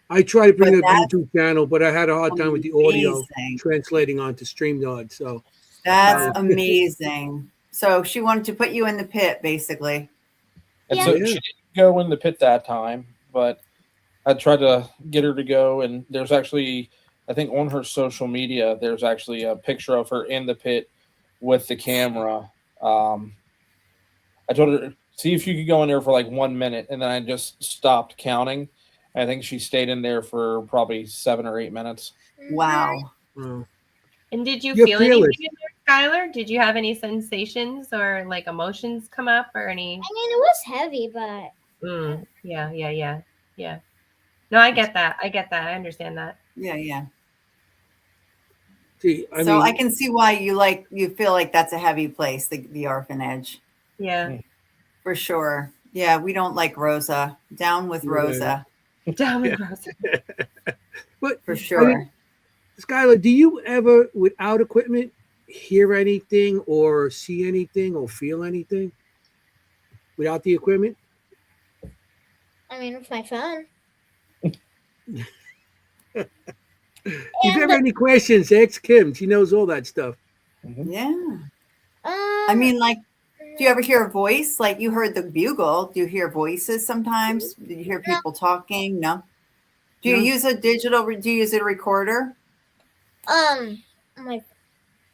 I try to bring But up that's YouTube channel, but I had a hard time with the audio amazing. translating onto StreamYard. So That's amazing. So she wanted to put you in the pit, basically. And Yeah. so she didn't go in the pit that time, but I tried to get her to go. And there's actually, I think on her social media, there's actually a picture of her in the pit with the camera. I told her, see if you could go in there for like 1 minute. And then I just stopped counting. I think she stayed in there for probably 7 or 8 minutes. Wow. And did you You're feel fearless. anything in there, Skylar? Did you have any sensations or like emotions come up or any? I mean, it was heavy, but Yeah. No, I get that. I understand that. Yeah. See, So I can see why you feel like that's a heavy place, the orphanage, Yeah. for sure. Yeah, we don't like Rosa. Down with Yeah. Rosa, Down with Rosa. but for sure. Skylar, do you ever, without equipment, hear anything or see anything or feel anything without the equipment? I mean, with my phone. If you have any questions, ask Kimm. She knows all that stuff. Yeah. I I mean, like, do you ever hear a voice? Like you heard the bugle. Do you hear voices sometimes? Do you hear people talking? No. Do you No. use a digital? Do you use a recorder? my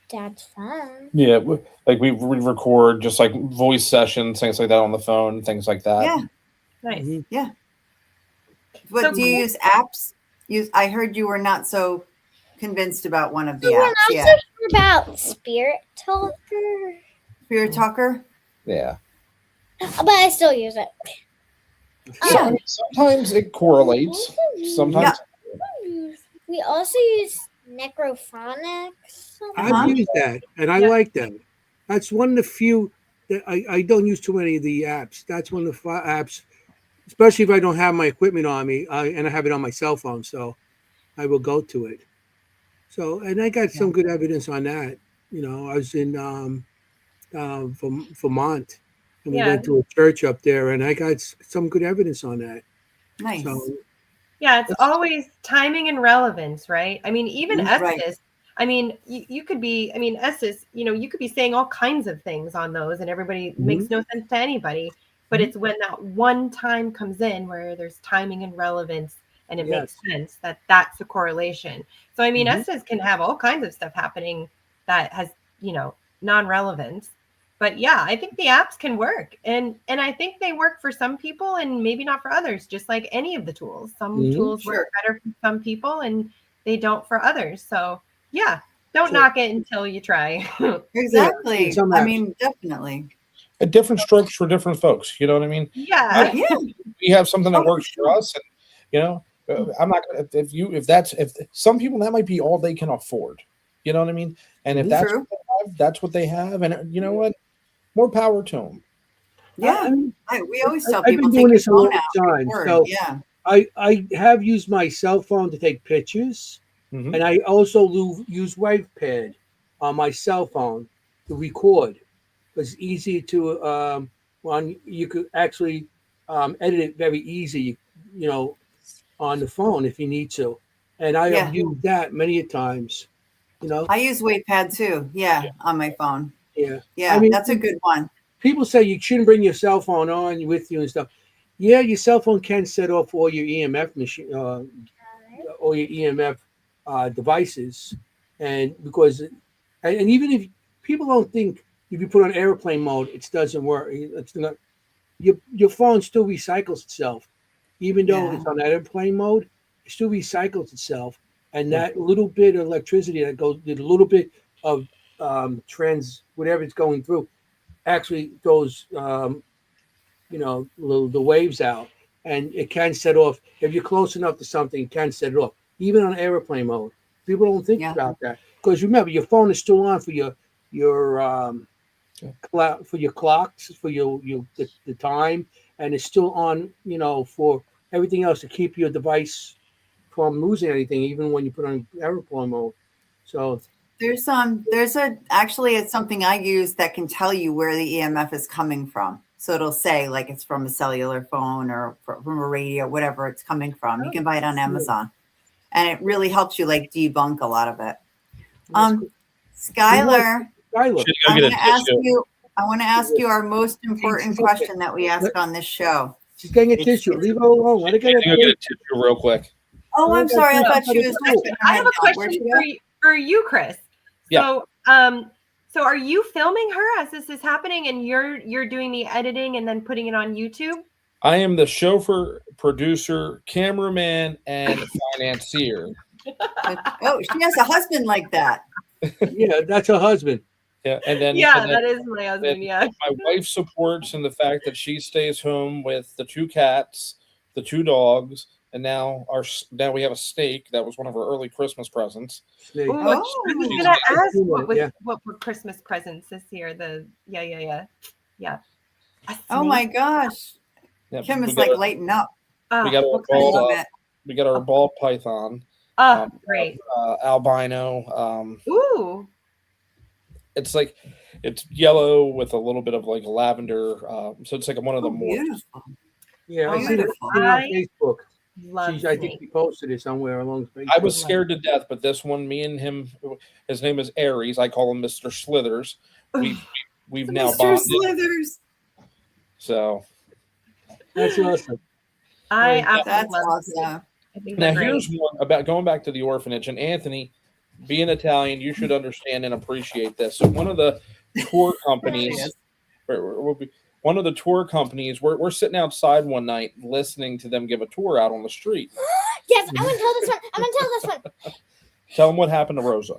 dad's phone. Yeah. Like we record just like voice sessions, things like that on the phone, things like that. Yeah. Nice. Mhm. What So do you use apps? I heard you were not so convinced about one of the So we're apps. not Yeah. so sure about Spirit Talker, Spirit Talker. Yeah. but I still use it. Yeah. Sometimes it correlates. Sometimes We also use Necrophonics. Uh-huh. I've used that, and I Yeah. like that. That's one of the few that I don't use too many of the apps. That's one of the apps, especially if I don't have my equipment on me and I have it on my cell phone. So I will go to it. So, and I got some good evidence on that. You know, I was in Vermont, and we Yeah. went to a church up there, and I got some good evidence on that. Nice. So, Yeah, it's always timing and relevance, right? I mean, even Right. Estes, I mean, you could be, I mean, Estes, you could be saying all kinds of things on those and everybody makes no sense to anybody. But it's when that one time comes in where there's timing and relevance and it makes sense that's the correlation. So, I mean, Estes can have all kinds of stuff happening that has, non-relevance. But yeah, I think the apps can work. And I think they work for some people and maybe not for others, just like any of the tools. Some tools work better for some people and they don't for others. So yeah, don't knock it until you try. Exactly. some I apps. mean, definitely. different strokes for different folks. You know what I mean? Yeah. Yeah. We have something that Oh, works for us, and I'm not gonna if some people that might be all they can afford. You know what I mean? And if that's True. what they have, that's what they have, and you know what? More power to them. Yeah. I mean, We always tell I've been people doing take this a your phone long out. time, record. so Yeah. I have used my cell phone to take pictures, Mhm. and I also use WavePad on my cell phone to record. It's easy to you could actually edit it very easy, on the phone if you need to. And I Yeah. have used that many a times. I use WavePad too. Yeah, on my phone. Yeah. Yeah, I mean, that's a good one. people say you shouldn't bring your cell phone on with you and stuff. Yeah, your cell phone can set off all your EMF machine, all your EMF devices, and even if people don't think if you put on airplane mode, it doesn't work. It's not. Your phone still recycles itself, even though Yeah. it's on airplane mode. It still recycles itself, and that little bit of electricity that goes, the little bit of whatever it's going through, actually throws the waves out, and it can set off if you're close enough to something. It can set it off, even on airplane mode. People don't think Yeah. about that because remember, your phone is still on for your for your clocks, for the time, and it's still on. For everything else to keep your device from losing anything, even when you put on airplane mode. So There's actually it's something I use that can tell you where the EMF is coming from. So it'll say like it's from a cellular phone or from a radio, whatever it's coming from. You can buy it on Amazon, and it really helps you like debunk a lot of it. Skylar, Skylar, Should go get a tissue. I want to ask you our most important question that we ask on this show. she's getting a tissue. Leave her alone. Let her get Go a get a tissue. tissue real quick. Oh, I'm sorry. I thought she was. I have a question for you, Chris. Yeah. So are you filming her as this is happening, and you're doing the editing and then putting it on YouTube? I am the chauffeur, producer, cameraman, and financier. Oh, she has a husband like that. Yeah, that's her husband. Yeah, and then that is my husband. Yeah. My wife supports in the fact that she stays home with the 2 cats, the 2 dogs, and now we have a snake. That was one of our early Christmas presents. Snake. Ooh, I was She's gonna got- ask what were Christmas presents this year? Yeah. Oh my gosh, Yeah, Kim we is got like a- lighting up. we got our what kind of- Love ball. it. We got our ball python. Great. Albino. Ooh. It's yellow with a little bit of like lavender. So it's like one of the more. Beautiful. Yeah, I Oh, seen it beautiful. on Facebook. Love I think snake. he posted it somewhere along Facebook. I was scared to death, but this one, me and him, his name is Aries. I call him Mr. Slithers. We've now Mr. bonded. Slithers. So That's awesome. I absolutely That's love snake. awesome. I think now they're great. here's one about going back to the orphanage. And Anthony, being Italian, you should understand and appreciate this. So one of the tour companies, Yes. we're sitting outside one night listening to them give a tour out on the street. Yes, I'm gonna tell this one. I'm gonna tell this one. Tell them what happened to Rosa.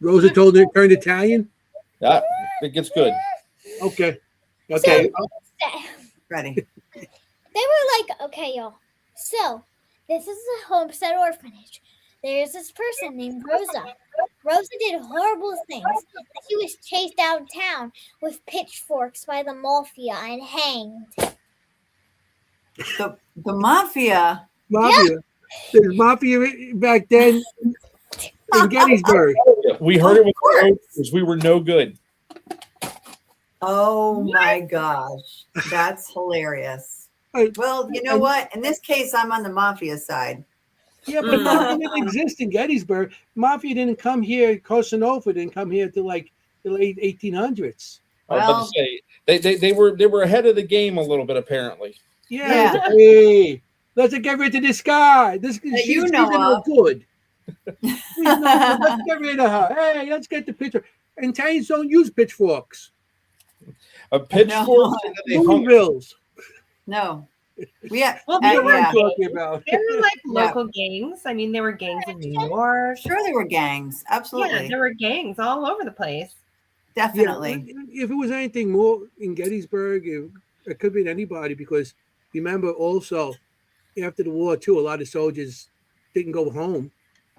Rosa told her to turn Italian. Yeah, it gets good. Okay. Okay. Ready. They were like, okay, y'all. So this is a homestead orphanage. There's this person named Rosa. Rosa did horrible things. She was chased out of town with pitchforks by the mafia and hanged. The mafia. Mafia. There's mafia back then in Gettysburg. We heard it with the because we were no good. Oh my gosh, that's hilarious. Well, you know what? In this case, I'm on the mafia side. Yeah, but mafia didn't exist in Gettysburg. Mafia didn't come here. Cosa Nostra didn't come here till like the late 1800s. I was about to say they were ahead of the game a little bit apparently. Yeah. Hey, let's get rid of this guy. you know no of. good. Let's get rid of her. Hey, let's get the picture. And Italians don't use pitchforks. A pitchfork. And then they hung it. Louisville's. No. We have, Well, You know what yeah. I'm talking about. There were like local gangs. I mean, there were gangs in New York. Sure, there were gangs. Absolutely. Yeah, there were gangs all over the place. Definitely. Yeah, if it was anything more in Gettysburg, it could be anybody because remember also after the war too, a lot of soldiers didn't go home.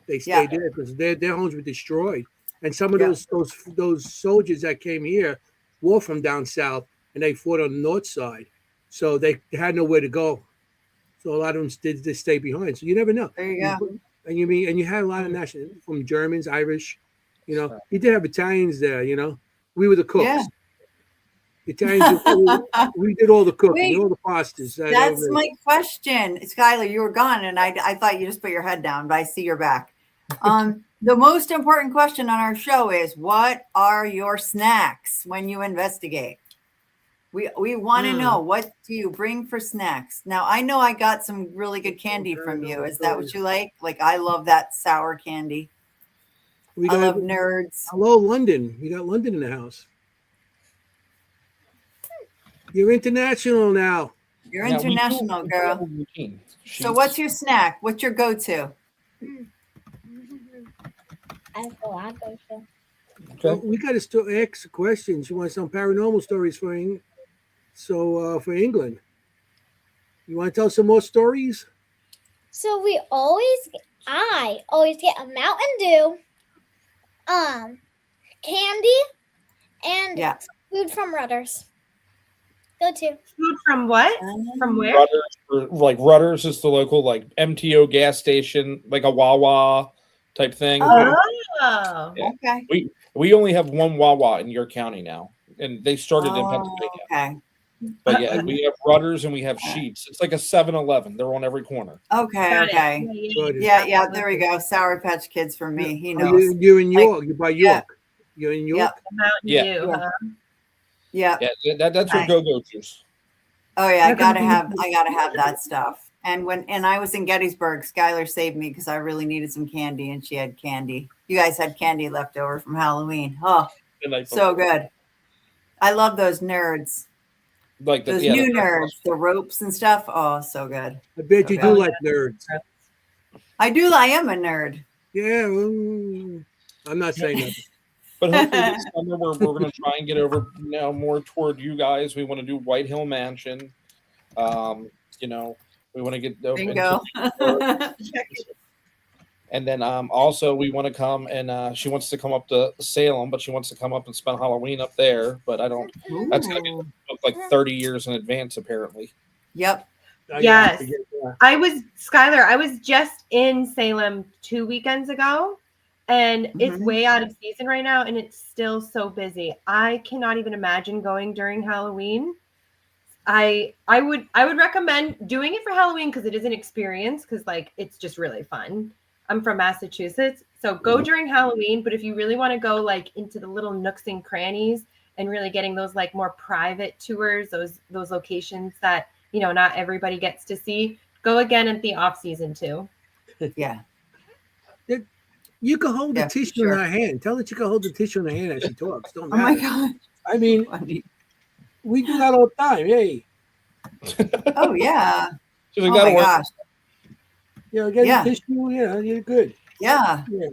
They stayed there because their homes were destroyed. And some of those soldiers that came here were from down south and they fought on the north side. So they had nowhere to go. So a lot of them did just stay behind. So you never know. There you go. And you had a lot of national from Germans, Irish, you did have Italians there, We were the cooks. Yeah. Italians, we did all the cooking, Wait, all the pastas. That's my question. Skylar, you were gone and I thought you just put your head down, but I see you're back. The most important question on our show is what are your snacks when you investigate? We want to know, what do you bring for snacks? Now, I know I got some really good candy from you. Is that what you like? Like, I love that sour candy. I love nerds. Hello, London. We got London in the house. You're international now. You're international, girl. So what's your snack? What's your go-to? I go to. Well, we got to ask questions. You want some paranormal stories for England? You want to tell some more stories? So I always get a Mountain Dew, candy, and food from Rudders. Go to. Food from what? From where? Rudders is the local like MTO gas station, like a Wawa. type thing. Oh. Yeah. Okay. We only have one Wawa in your county now, and they started in Pennsylvania. Okay. But yeah, we have Rudders and we have Sheets. It's like a 7-Eleven. They're on every corner. Okay. Got it. Okay. Good. Yeah. There we go. Sour Patch Kids for me. He Are knows. you're in Like, York. You're by York. You're in York. Yep. Mountain Yeah. Dew, Yeah. huh? Yep. Yeah, that's your go-go juice. Oh yeah, I Okay. gotta have that stuff. And when I was in Gettysburg, Skylar saved me because I really needed some candy, and she had candy. You guys had candy left over from Halloween. Oh, so good. I love those nerds. Like Those new nerds, the ropes and stuff. Oh, so good. I bet So you good. do like nerds. I do. I am a nerd. Yeah, I'm not saying that. But hopefully this summer we're going to try and get over now more toward you guys. We want to do White Hill Mansion. You know, we want to get over Bingo. and then also we want to come and she wants to come up to Salem, but she wants to come up and spend Halloween up there. But I don't. That's going to be booked like 30 years in advance, apparently. Yep. Yes. Skylar, I was just in Salem 2 weekends ago, and it's way out of season right now, and it's still so busy. I cannot even imagine going during Halloween. I would recommend doing it for Halloween because it is an experience, because like it's just really fun. I'm from Massachusetts, so go during Halloween, but if you really want to go like into the little nooks and crannies and really getting those like more private tours, those locations that, you know, not everybody gets to see, go again at the off season too. Yeah. You can hold the tissue in her hand. Tell her you can hold the tissue in her hand as she talks. Don't Oh matter. my God. I mean, we do that all the time. Hey. Oh yeah. She's like, Oh that'll my work. gosh. You know, get the tissue. Yeah, you're good. Yeah. Yeah.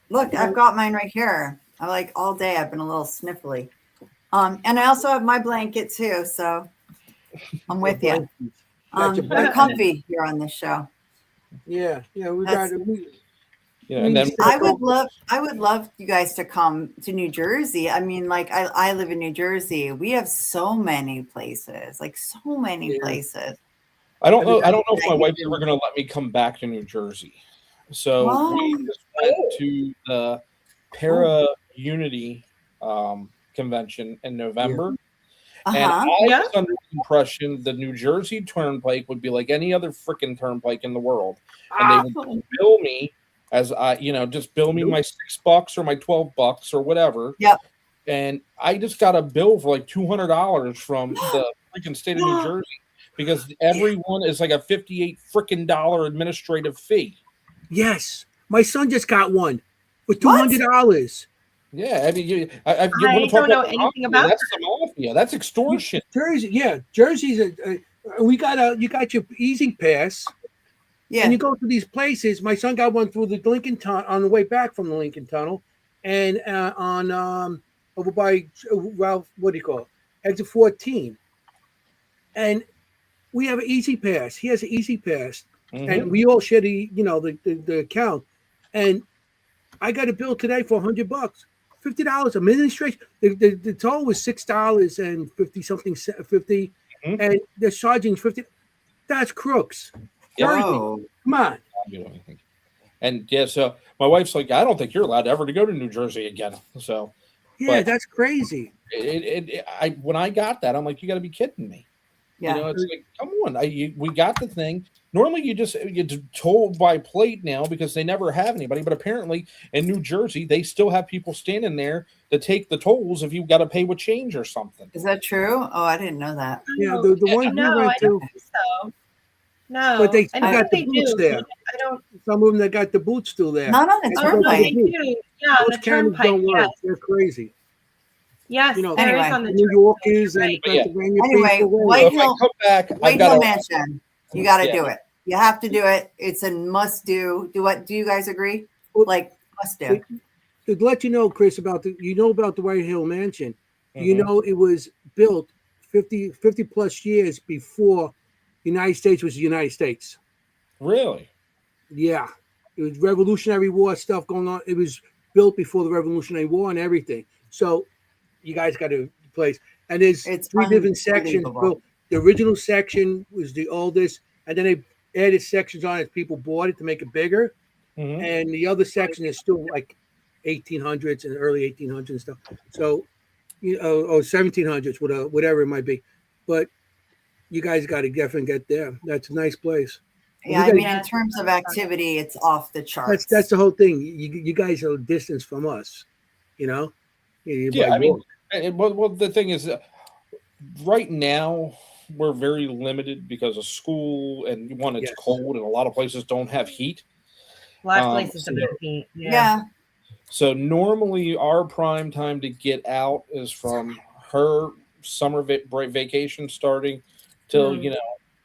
Look, I've got mine right here. I like all day. I've been a little sniffly. And I also have my blanket too. So I'm with you. We're comfy here on this show. Yeah. We got it. And then I would love you guys to come to New Jersey. I mean, like I live in New Jersey. We have so many places, places. I don't know if my wife's ever going to let me come back to New Jersey. So we just went to the Para Unity convention in November. And I was under the impression the New Jersey Turnpike would be like any other freaking turnpike in the world. And they would bill me as just bill me my $6 or my $12 or whatever. Yep. And I just got a bill for like $200 from the freaking state of New Jersey because everyone is like a $58 freaking administrative fee. Yes. My son just got one for $200. Yeah, I mean, you I don't know anything about that's the mafia. That's extortion. Jersey's you got your easy pass. Yeah. And you go to these places. My son got one through the Lincoln Tunnel on the way back from the Lincoln Tunnel, and on over by Ralph, what do you call it? Exit 14. And we have an easy pass. He has an easy pass, and we all share the account. And I got a bill today for $100, $50 administration. The toll was $6 and 50 something, 50, and they're charging 50. That's crooks. Whoa. Come on. And so my wife's like, I don't think you're allowed ever to go to New Jersey again. So that's crazy. When I got that, I'm like, you got to be kidding me. Yeah. You know, it's like, come on, we got the thing. Normally, you get told by plate now because they never have anybody. But apparently, in New Jersey, they still have people standing there to take the tolls if you've got to pay with change or something. Is that true? Oh, I didn't know that. Yeah, the one no, we went I don't to. think so. No, But they still I got think the they boots do. there. I don't. Some of them that got the boots still there. Not on the They turnpike. got the boots. Yeah, on Those the cameras turnpike. don't work. Yes, They're crazy. yes. You know, there is anyway, on the New Yorkers and Right. Pennsylvania Anyway, people. White If I Hill, come back, White Hill Mansion. You got to do it. You have to do it. It's a must do. Do you guys agree? Like must do. To let you know, Chris, about the White Hill Mansion. You know, it was built 50 plus years before the United States was the United States. Really? Yeah. It was Revolutionary War stuff going on. It was built before the Revolutionary War and everything. So you guys got to place. And there's three different sections. Well, the original section was the oldest, and then they added sections on as people bought it to make it bigger. Mhm. and the other section is still like 1800s and early 1800s and stuff. So, or 1700s, whatever it might be. But you guys got to definitely get there. That's a nice place. Yeah, We I mean, gotta- in terms of activity, it's off the charts. that's the whole thing. You guys are a distance from us, you know. Yeah, By I mean, walk. well, the thing is, right now we're very limited because of school, and one, it's Yes. cold, and a lot of places don't have heat. A lot of Um, places don't have heat. Yeah. So normally our prime time to get out is from her summer break vacation starting till Hmm.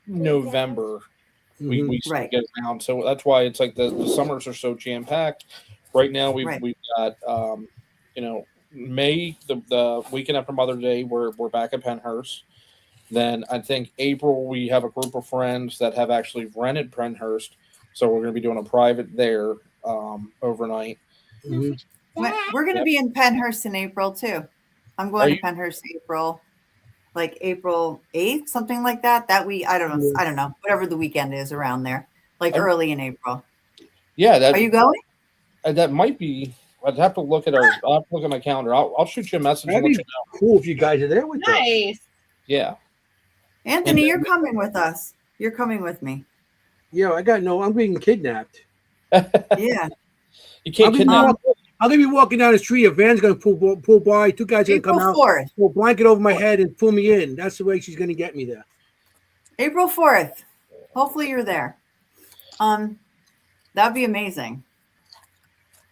November. We Mhm. still Right. get around, so that's why it's like the summers are so jam packed. Right now we've Right. we've got May, the weekend after Mother's Day, we're back at Penhurst. Then I think April we have a group of friends that have actually rented Penhurst, so we're going to be doing a private there overnight. Mhm. We're going to Yep. be in Penhurst in April too. I'm Are going to you? Penhurst April, like April 8th, something like that. That week, I don't know. Yeah. I don't know. Whatever the weekend is around there, like I'm- early in April. Yeah, Are you going? that might be. I'd have to look at I'll have to look at my calendar. I'll shoot you a message and That'd let be you know. cool if you guys are there with us. Nice. Yeah. Anthony, And you're coming with us. You're coming with me. Yeah, I'm being kidnapped. Yeah. You can't kidnap. I'm gonna be walking down the street. A van's gonna pull by. Two guys are gonna April come out, 4th. pull a blanket over my head, and pull me in. That's the way she's gonna get me there. April 4th. Hopefully you're there. That'd be amazing.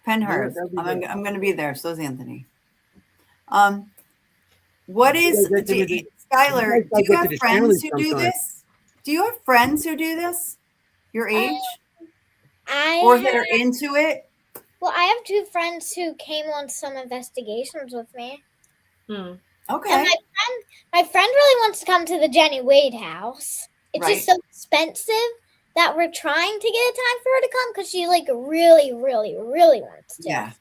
Penhurst. that'd be I'm good. going to be there. So's Anthony. What is You guys get to the- Skylar? you Do guys you get have to the friends challenge who do sometime. this? Do you have friends who do this? Your age, I or that have, are into it? well, I have two friends who came on some investigations with me. Hmm. Okay. And my friend really wants to come to the Jennie Wade house. It's just so expensive that we're trying to get a time for her to come because she like really, really, really wants to. Yeah.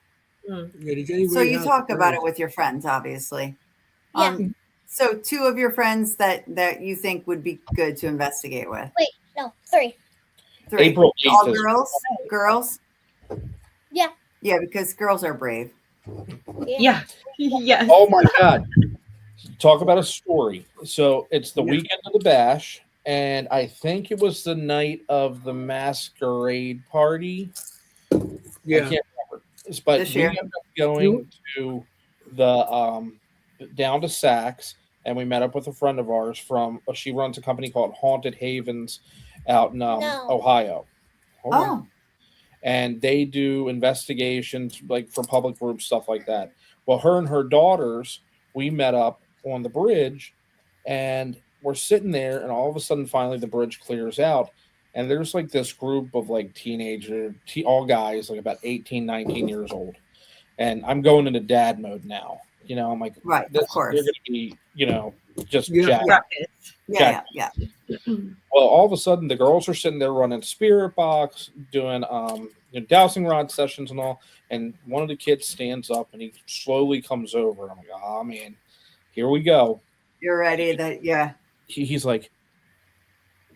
Yeah, the Jennie So Wade you house talk is about nice. it with your friends, obviously. Yeah. So two of your friends that you think would be good to investigate with. Wait, no, three. Three. April 8th All is- girls. Girls. Yeah. Yeah, because girls are brave. Yeah. Yes. Oh my God. Talk about a story. So it's the Yeah. weekend of the bash, and I think it was the night of the masquerade party. I Yeah, can't remember. But This we year? ended up going to the down to Saks, and we met up with a friend of ours from she runs a company called Haunted Havens out in No. Ohio. Hold on. Oh, And they do investigations like for public groups, stuff like that. Well, her and her daughters, we met up on the bridge, and we're sitting there, and all of a sudden, finally, the bridge clears out, and there's like this group of like all guys, like about 18, 19 years old, and I'm going into dad mode now. I'm like, right. Of course. they're going to be, just Yeah. jacked. Yeah. Well, all of a sudden, the girls are sitting there running spirit box, doing dowsing rod sessions and all. And one of the kids stands up and he slowly comes over. I'm like, oh man, here we go. You're ready. He's like,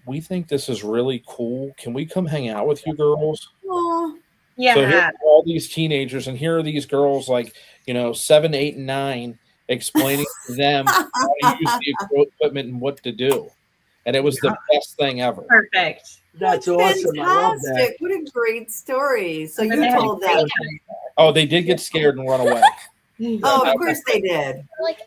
we think this is really cool. Can we come hang out with you girls? Oh, Yeah. So here are all these teenagers, and here are these girls like 7, 8, and 9 explaining to them how to use the equipment and what to do. And it was the best thing ever. Perfect. that's awesome. I love that. fantastic. What a great story. So And you they had told a great them. Oh, they did get scared and run away. Oh, of course they did. Like,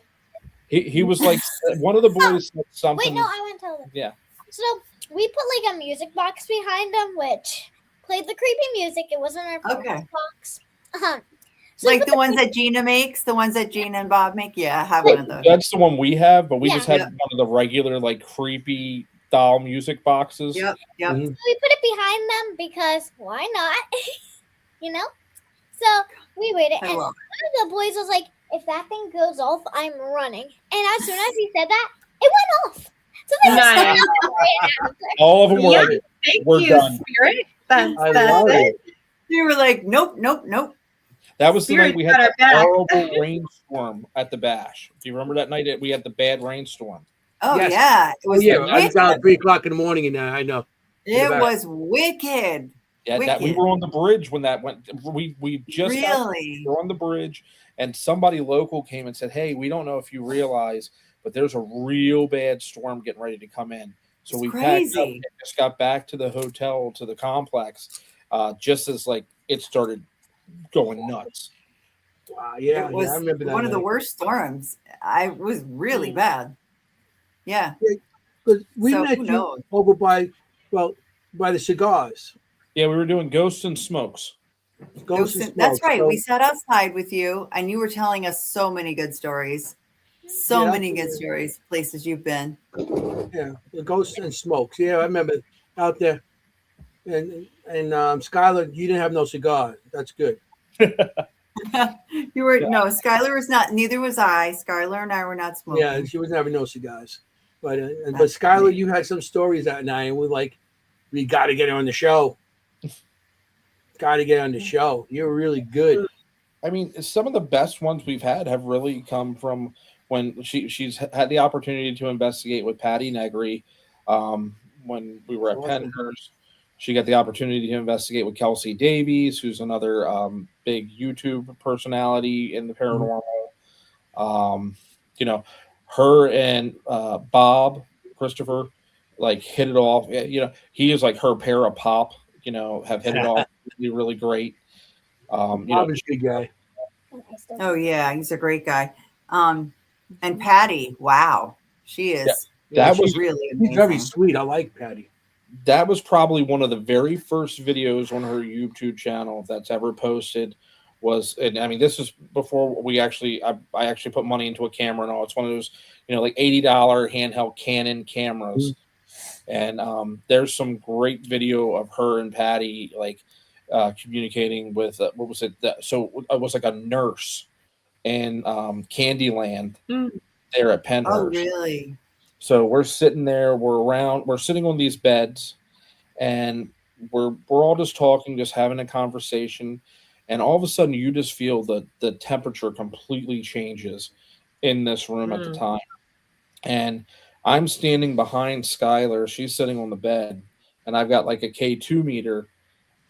He was like, one of the boys said something. wait, no, I want to tell them. Yeah. So we put like a music box behind them, which played the creepy music. It wasn't our Okay. focus box. So Like we put the ones that Gina makes, the ones that Gina and Bob make. Yeah, I have one of those. That's the one we have, but we Yeah. just had Yeah. one of the regular, like, creepy doll music boxes. Yep. Mhm. we put it behind them because why not? So we waited, I and one love of the boys was like, "If that thing goes off, I'm running." And as soon as he said that, it went off. So they just Nice. ran out of there. All of them were Yeah. like, Thank We're you, done. Spirit. That's love it. it. You were like, nope. that was the night Spirit we got had our that back. horrible rainstorm at the bash. Do you remember that night that we had the bad rainstorm? Oh Yes. yeah, it Oh was yeah, I was wicked. down at 3 o'clock in the morning, and I know. It was wicked. Yeah, that we Wicked. were on the bridge when that went. We just Really? were on the bridge, and somebody local came and said, "Hey, we don't know if you realize, but there's a real bad storm getting ready to come in." So It's we packed up crazy. and just got back to the hotel, to the complex, just as like it started going nuts. Wow, yeah, It yeah, I was remember that one of the night. worst storms. I was really bad. Yeah. Because we So met who you knows? over by the cigars. Yeah, we were doing ghosts and smokes. Ghosts and That's Smoke. right. So We sat outside with you, and you were telling us so many good stories. So yeah, many good stories, places you've been. yeah, the Ghosts and Smokes. Yeah, I remember out there. And Skylar, you didn't have no cigar. That's good. You were Yeah. no, Skylar was not. Neither was I. Skylar and I were not smoking. Yeah, she wasn't having no cigars. But That's Skylar, funny. you had some stories that night, and we're like, we got to get her on the show. Got to get on the show. You're really good. I mean, some of the best ones we've had have really come from when she's had the opportunity to investigate with Patty Negri. When we were at Awesome. Penhurst, she got the opportunity to investigate with Kelsey Davies, who's another big YouTube personality in the paranormal. You know, her and Bob Christopher like hit it off. You know, he is like her pair of pop. You know, have hit it off really, really great. You know, Bob is a good guy. Oh yeah, he's a great guy. And Patty, wow, she is. Yeah, that She's was really She's very amazing. sweet. I like Patty. that was probably one of the very first videos on her YouTube channel that's ever posted. Was, and I mean, this is before we actually I actually put money into a camera and all. It's one of those, you know, like $80 handheld Canon cameras. And there's some great video of her and Patty like communicating with what was it? So it was like a nurse in Candyland there at Oh Penhurst. really? So we're sitting there, we're sitting on these beds, and we're all just talking, just having a conversation, and all of a sudden you just feel the temperature completely changes in this room at the time. And I'm standing behind Skylar, she's sitting on the bed, and I've got like a K2 meter,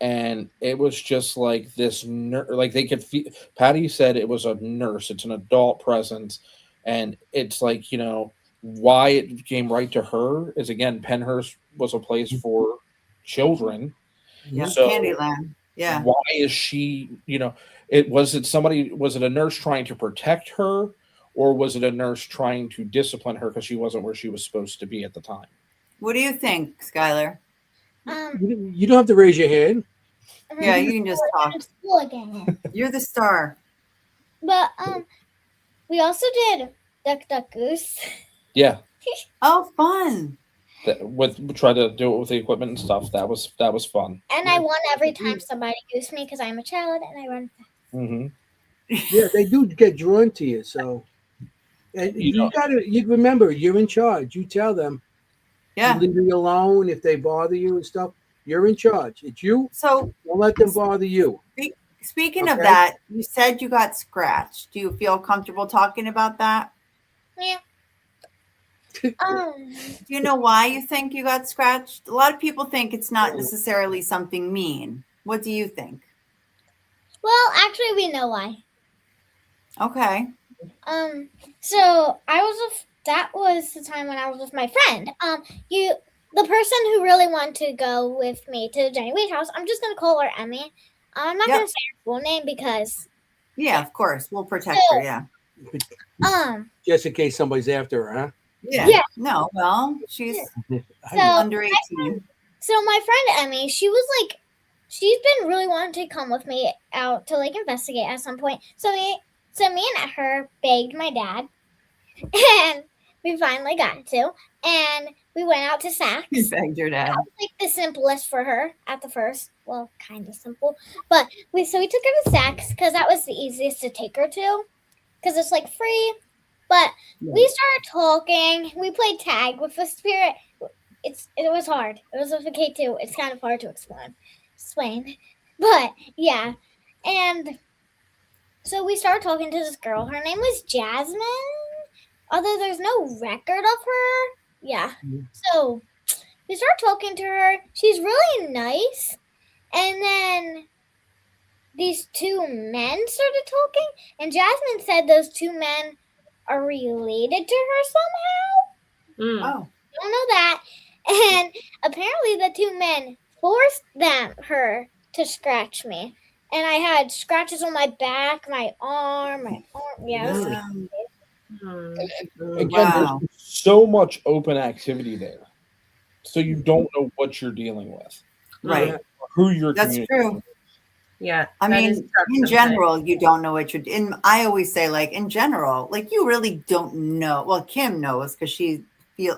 and it was just like this like they could feel. Patty said it was a nurse, it's an adult presence, and it's like, you know, why it came right to her is, again, Penhurst was a place for children. Yeah, So Candyland. Yeah. why is she, you know, was it a nurse trying to protect her, or was it a nurse trying to discipline her because she wasn't where she was supposed to be at the time? What do you think, Skylar? You don't have to raise your hand. Yeah, you can just talk. School again. You're the star. But we also did Duck Duck Goose. Yeah, Oh, fun. with try to do it with the equipment and stuff. That was fun. And I won every time somebody goosed me because I'm a child and I run fast. Mm-hmm. Yeah, they do get drawn to you. So, and you remember, you're in charge. You tell them. Yeah. You leave me alone if they bother you and stuff. You're in charge. It's you. So Don't let them bother you. speaking of Okay. that, you said you got scratched. Do you feel comfortable talking about that? Yeah. Do you know why you think you got scratched? A lot of people think it's not necessarily something mean. What do you think? Well, actually, we know why. Okay. So that was the time when I was with my friend. The person who really wanted to go with me to Jennie Wheat House, I'm just gonna call her Emmy. I'm not gonna say her full name because Yeah, of course. We'll protect her, yeah. Just in case somebody's after her, huh? Yeah. No, well, she's so under 18. So my friend Emmy, she's been really wanting to come with me out to like investigate at some point. So me and her begged my dad, and we finally got to. And we went out to Saks. You begged your dad. That was like the simplest for her at the first. Well, kind of simple, but we took her to Saks because that was the easiest to take her to, because it's like free. But we started talking. We played tag with the spirit. It was hard. It was with a K2. It's kind of hard to explain. But yeah. And so we started talking to this girl. Her name was Jasmine. Although there's no record of her. Yeah. So we started talking to her. She's really nice. And then these two men started talking, and Jasmine said those two men are related to her somehow. Mm. Oh, Don't know that. And apparently the two men forced her to scratch me. And I had scratches on my back, my arm. Yeah, it was like, Mm. Again, Wow. there's so much open activity there, so you don't know what you're dealing with, right. Yeah. who you're That's communicating true. with. Yeah. I that mean, is tough in sometimes. general, you don't know what you're. I always say, like in general, like you really don't know. Well, Kim knows because she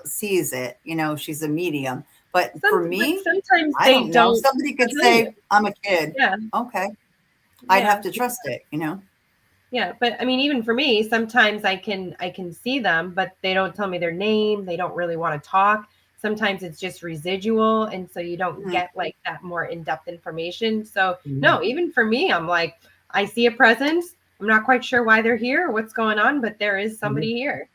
sees it. You know, she's a medium. But for me, sometimes I they don't know. don't. Somebody could tell say, you. "I'm a kid." Yeah. Okay, I'd Yeah. have to trust it. You know. Yeah, but I mean, even for me, sometimes I can see them, but they don't tell me their name. They don't really want to talk. Sometimes it's just residual, and so you don't Mhm. get like that more in-depth information. So Mhm. no, even for me, I'm like, I see a presence. I'm not quite sure why they're here or what's going on, but there is somebody here.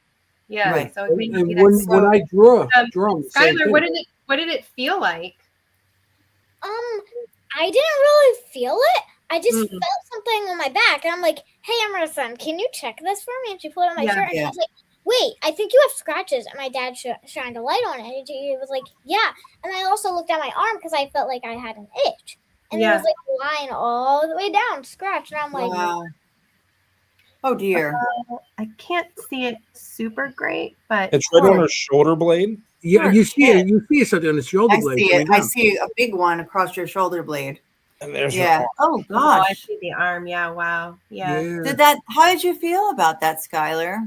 Yeah, Right. so it may not be And that. when I draw, Um, the same Skylar, thing. what did it feel like? I didn't really feel it. I just Mm. felt something on my back, and I'm like, "Hey, Emerson, can you check this for me?" And she put it on my Yeah. shirt, and Yeah. I was like, "Wait, I think you have scratches." And my dad shined a light on it, and he was like, "Yeah." And I also looked at my arm because I felt like I had an itch, and it Yeah. was like a line all the way down, scratch, and I'm like, Wow. Oh dear. I can't see it super great, but It's right on her shoulder blade. Yeah, Sure. you see it. You see something on the shoulder I blade. see it. coming I down. see a big one across your shoulder blade. And there's Yeah. her arm. Oh oh, I gosh. see the arm. Yeah, wow. Yeah. Yeah, How did you feel about that, Skylar?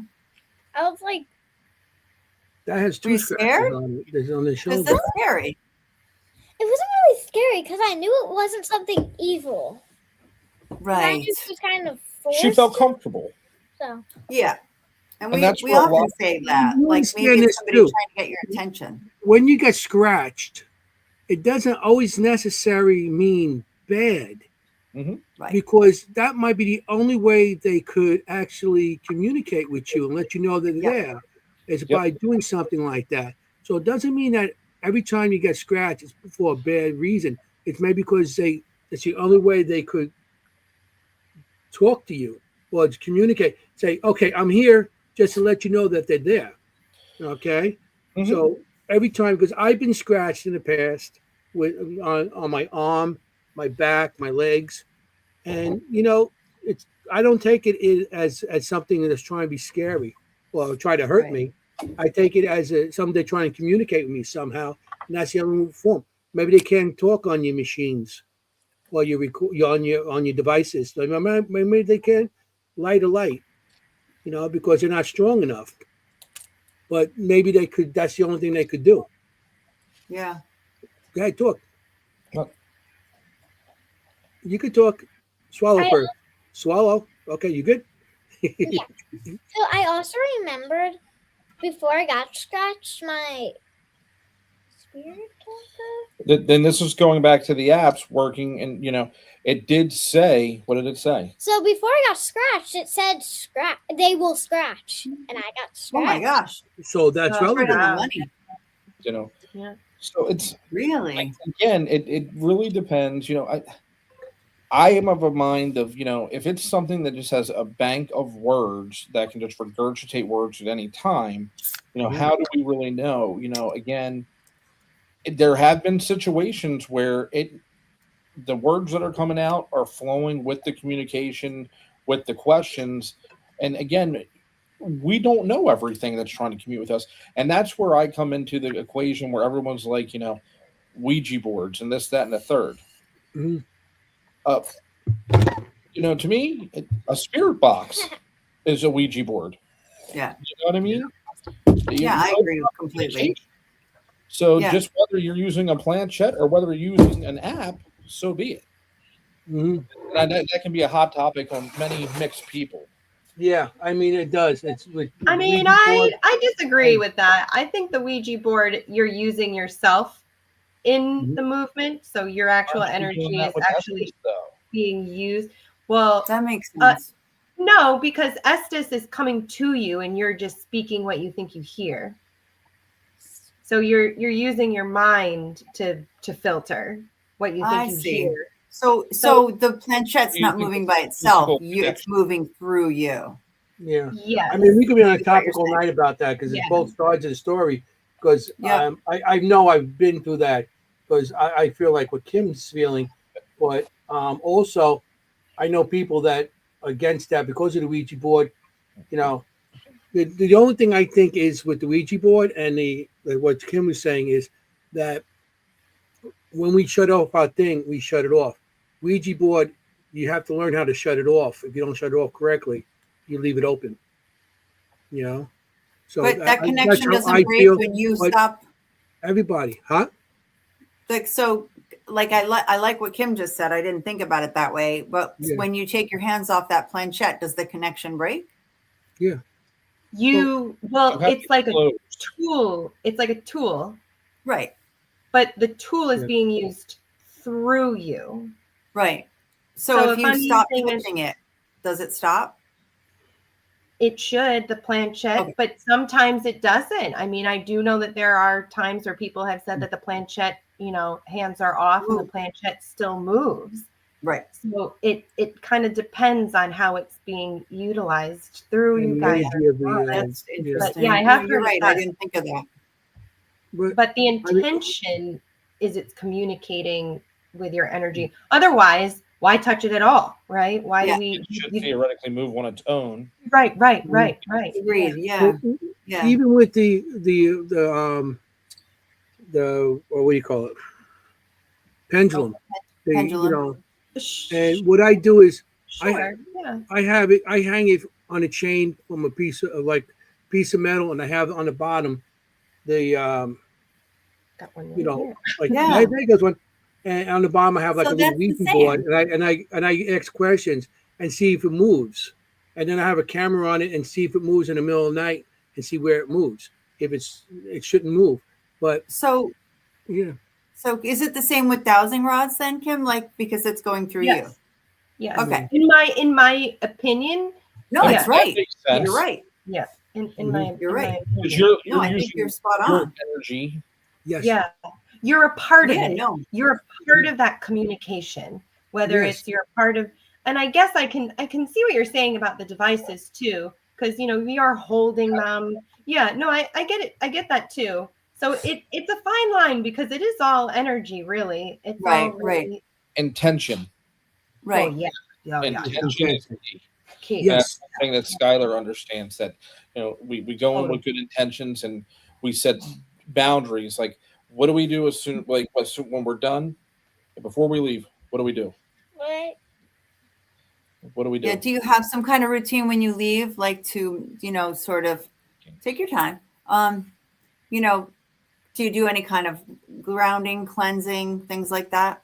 I was like, that has Were two you scratches scared? on it. There's on the Because shoulder. that's scary. it wasn't really scary because I knew it wasn't something evil. 'Cause I Right. knew she was kind of forced. She felt comfortable. So Yeah. And And that's we where a often lot- say that. You Like maybe understand it's this somebody too. trying to get your attention. When you get scratched, it doesn't always necessarily mean bad, Right. because that might be the only way they could actually communicate with you and let you know that they're Yep. there, is Yep. by doing something like that. So it doesn't mean that every time you get scratched it's for a bad reason. It's maybe because it's the only way they could talk to you or to communicate. Say, okay, I'm here just to let you know that they're there. Okay. Mhm. So every time, because I've been scratched in the past with on my arm, my back, my legs, and it's I don't take it as something that's trying to be scary or try to hurt Right. me. I take it as something they're trying to communicate with me somehow, and that's the only form. Maybe they can't talk on your machines while you're on your devices. So maybe they can't light a light, because they're not strong enough. But maybe they could. That's the only thing they could do. Yeah. Go ahead, talk. Well, You could talk. Swallow I- first. Swallow. Okay, you good? yeah. So I also remembered before I got scratched, my spirit talker. Then this is going back to the apps working, and it did say, what did it say? So before I got scratched, it said scratch. They will scratch, and I got Oh scratched. my gosh. So that's Oh, Right relevant. on the Wow. money. Yeah. So it's Really? again, it really depends. I am of a mind of, if it's something that just has a bank of words that can just regurgitate words at any time, how do we really know? Again, there have been situations where the words that are coming out are flowing with the communication, with the questions. And again, we don't know everything that's trying to commute with us. And that's where I come into the equation where everyone's like, Ouija boards and this, that, and the third. Mhm. To me, a spirit box is a Ouija board. Yeah. You know what I mean? Yeah, I agree completely. So Yeah. just whether you're using a planchette or whether you're using an app, so be it. Mhm. And that can be a hot topic on many mixed people. Yeah, I mean it does. It's with I mean, Ouija board. I disagree and- with that. I think the Ouija board, you're using yourself in Mhm. the movement, so your actual Aren't you doing energy that is with actually Estes, though? being used. Well, That makes sense. no, because Estes is coming to you, and you're just speaking what you think you hear. So you're using your mind to filter what you I think you see. hear. So the planchette's not Using moving by physical itself. It's connection. moving through you. Yeah. Yes. I mean, we could be on a Maybe what you're topical saying. night about that because Yeah. it's both sides of the story. Because Yeah. I know I've been through that because I feel like what Kim's feeling, but also I know people that are against that because of the Ouija board. You know, the only thing I think is with the Ouija board and what Kim was saying is that when we shut off our thing, we shut it off. Ouija board, you have to learn how to shut it off. If you don't shut it off correctly, you leave it open. You know, so But that that's connection how I doesn't break feel. when you But stop. everybody, huh? Like so, like I like what Kim just said. I didn't think about it that way. But Yeah. when you take your hands off that planchette, does the connection break? Yeah. You well, have it's to like a close. tool. It's like a tool, Right. but the tool is Yeah. being used through you. Right. So, So if if you I'm stop using it- touching it, does it stop? It should, the planchette, Okay. but sometimes it doesn't. I mean, I do know that there are times where people have said that the planchette, hands are off and the Move. planchette still moves. Right. So it kind of depends on how it's being utilized through And you the guys. energy of That's yeah. interesting. yeah, I have You're heard of right. I that. didn't think of that. But the mean- intention is it's communicating with your energy. Otherwise, why touch it at all, right? Why Yeah. do we? It should theoretically move on its own. Right. Agreed. Yeah. Well, Yeah. even with the or what do you call it? Pendulum. Pendulum. And what I do is Sure. Yeah. I hang it on a chain from a piece of metal, and I have on the bottom the Got one you right know here. like Yeah. there goes one, and on the bottom I have like So a little that's the Ouija same. board, and I ask questions and see if it moves, and then I have a camera on it and see if it moves in the middle of the night and see where it moves. If it shouldn't move, but So yeah. So is it the same with dowsing rods then, Kim? Like because it's going through Yes. you? Yes. Okay. In my opinion, No, Yeah. it's right. That makes sense. You're right. yeah. In Mhm. my You're in right. my Because opinion. No, I think using you're spot your on. energy. Yes. Yeah. You're a part of Yeah, it. no. You're a part of that communication. Whether Yes. it's you're a part of, and I guess I can see what you're saying about the devices too, because we are holding them. Yeah, no, I get it. I get that too. So it's a fine line because it is all energy, really. It's Right, all right. really, Intention. Right. Oh, yeah. Oh, yeah. Intention is key. Key. Yes. That's the thing that Skylar understands, that we go in Totally. with good intentions and we set boundaries. Like, what do we do when we're done? Before we leave, what do we do? What? What do we do? Yeah. Do you have some kind of routine when you leave, like to, sort of take your time? Do you do any kind of grounding, cleansing, things like that?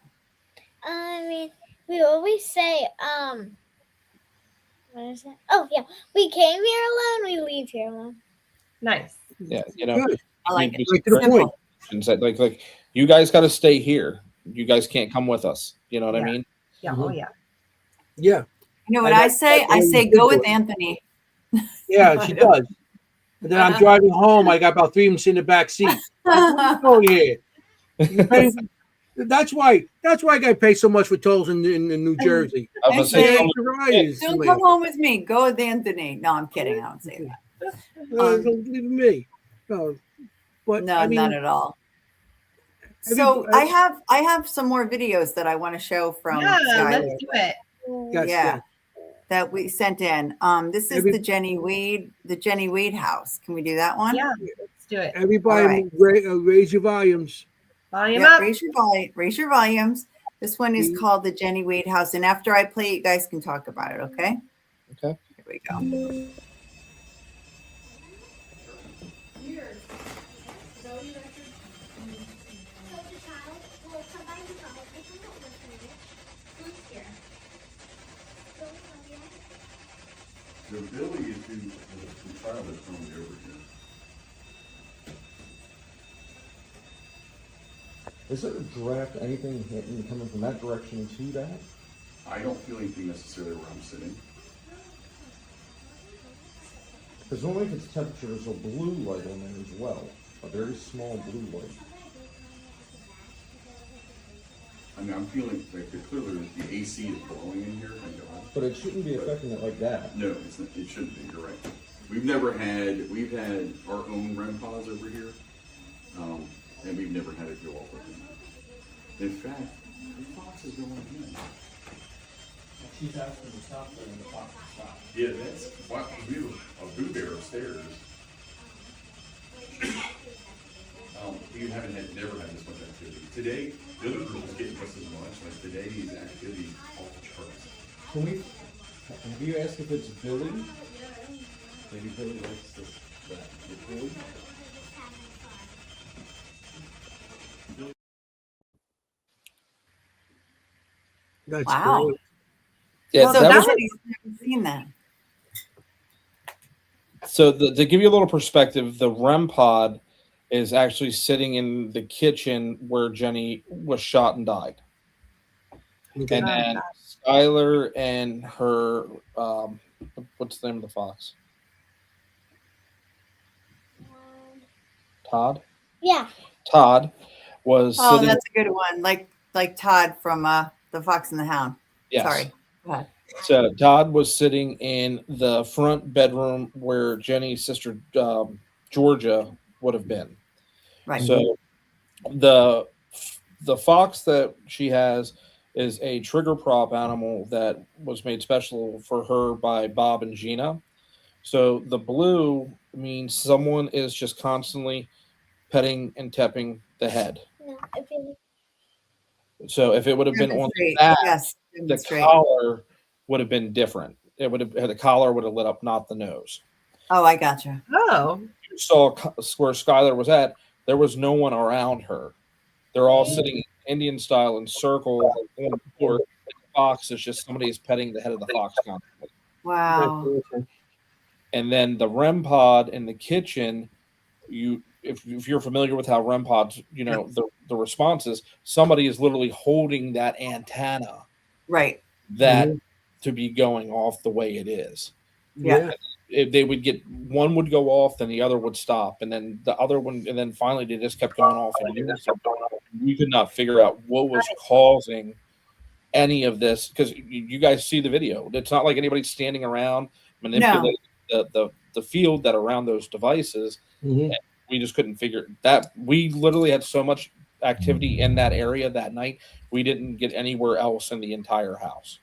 I mean, we always say, what is it? Oh, yeah. We came here alone, we leave here alone. Nice. Yeah, Good. I like it. Right to the point. Simple. like you guys got to stay here. You guys can't come with us. You know what I Yeah. mean? Yeah. Mhm. Oh, yeah. Yeah. You know what I I like say? that. I Yeah, say you did go do with it. Anthony. Yeah, she does. And then I'm driving home. I got about 3 of them sitting in the back seat. Oh yeah. You pay- that's why I got to pay so much for tolls in New Jersey. I was gonna say, Hey, some- Don't come home with me. Go with Anthony. No, I'm kidding. I don't say that. Don't leave me. No, but No, I mean, not at all. So every- I have some more videos that I want to show from Yeah, Skylar let's do it. yes, yeah, that we sent in. This is Every- the Jennie Wade house. Can we do that one? Yeah, let's do it. everybody All right. raise your volumes. Volume Yeah, up. raise your volumes. This one is called the Jennie Wade house. And after I play, you guys can talk about it, okay? Okay. Here we go. The ability to the child that's only over here. Is there a draft, anything hitting, coming from that direction to that? I don't feel anything necessarily where I'm sitting. Because only if it's temperature, there's a blue light on there as well, a very small blue light. I mean, I'm feeling like clearly the AC is blowing in here. Thank God. But it shouldn't be affecting it like that. No, it's not, it shouldn't be. You're right. We've had our own REM pods over here, and we've never had it go off with them. In fact, the fox is going in. She's asking to stop there and the fox to stop. Yeah, that's why we have a boo bear upstairs. We never had this much activity. Today, the other group was getting just as much. Like today's activity off the charts. Can we? Have you asked if it's Billy? Maybe Billy likes this. Billy? That's Wow. great. Yeah, So that that's was what he's never seen that. so. To give you a little perspective, the REM pod is actually sitting in the kitchen where Jenny was shot and died, Okay. and then Skylar and her what's the name of the fox? Todd. Yeah. Todd was Oh, sitting. that's a good one. Like Todd from The Fox and the Hound. Yes. Sorry. Go ahead. So Todd was sitting in the front bedroom where Jenny's sister Georgia would have been. Right. So the fox that she has is a trigger prop animal that was made special for her by Bob and Gina. So the blue means someone is just constantly petting and tapping the head. No, I feel So if it would have been on Demonstrate. that, Yes. the Demonstrate. collar would have been different. It would have the collar would have lit up, not the nose. Oh, I gotcha. Oh, You saw where Skylar was at. There was no one around her. They're all sitting Indian style in circles on the floor. The fox is just somebody is petting the head of the fox constantly. Wow. And then the REM pod in the kitchen, if you're familiar with how REM pods, the response is somebody is literally holding that antenna Right. that to be going off the way it is. Yeah. If they would get one would go off, then the other would stop, and then the other one, and then finally they just kept going off, and we could not figure out what was causing any of this because you guys see the video. It's not like anybody's standing around manipulating the field that around those devices. Mhm. We just couldn't figure that. We literally had so much activity in that area that night. We didn't get anywhere else in the entire house.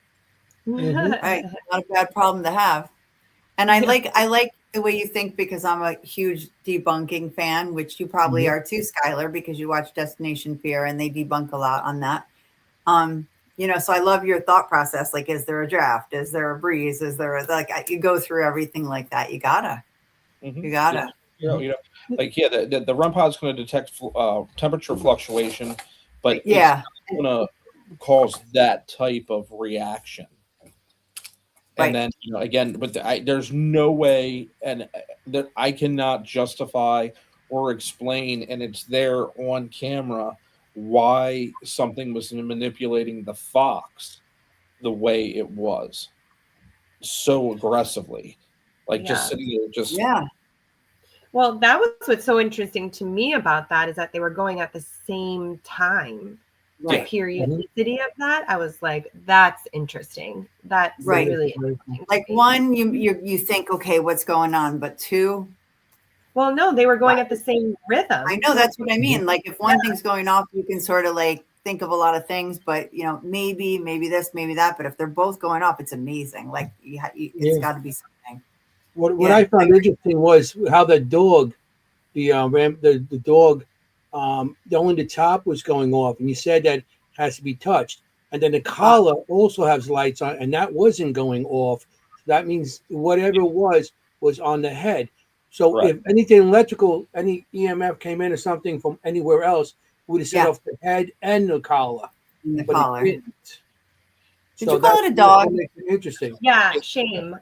Right. Not a bad problem to have. And I like the way you think because I'm a huge debunking fan, which you probably are too, Skylar, because you watch Destination Fear and they debunk a lot on that. So I love your thought process. Like, is there a draft? Is there a breeze? Is there you go through everything like that? You gotta. The REM pod is going to detect temperature fluctuation, but it's not going to cause that type of reaction. And then again, but there's no way, and that I cannot justify or explain, and it's there on camera why something was manipulating the fox the way it was so aggressively, just sitting there, just Well, that was what's so interesting to me about that is that they were going at the same time. The periodicity of that, I was like, that's interesting. That's really interesting. Like one, you think, okay, what's going on? But two, well, no, they were going at the same rhythm. I know that's what I mean. Like if one thing's going off, you can sort of think of a lot of things, but maybe this, maybe that. But if they're both going off, it's amazing. Like it's got to be something. What I found interesting was how the dog, the dog, only the top was going off, and you said that has to be touched, and then the collar also has lights on, and that wasn't going off. That means whatever was on the head. So if anything electrical, any EMF came in or something from anywhere else, it would have set off the head and the collar. It didn't. Did you call it a dog? Interesting. Yeah, shame.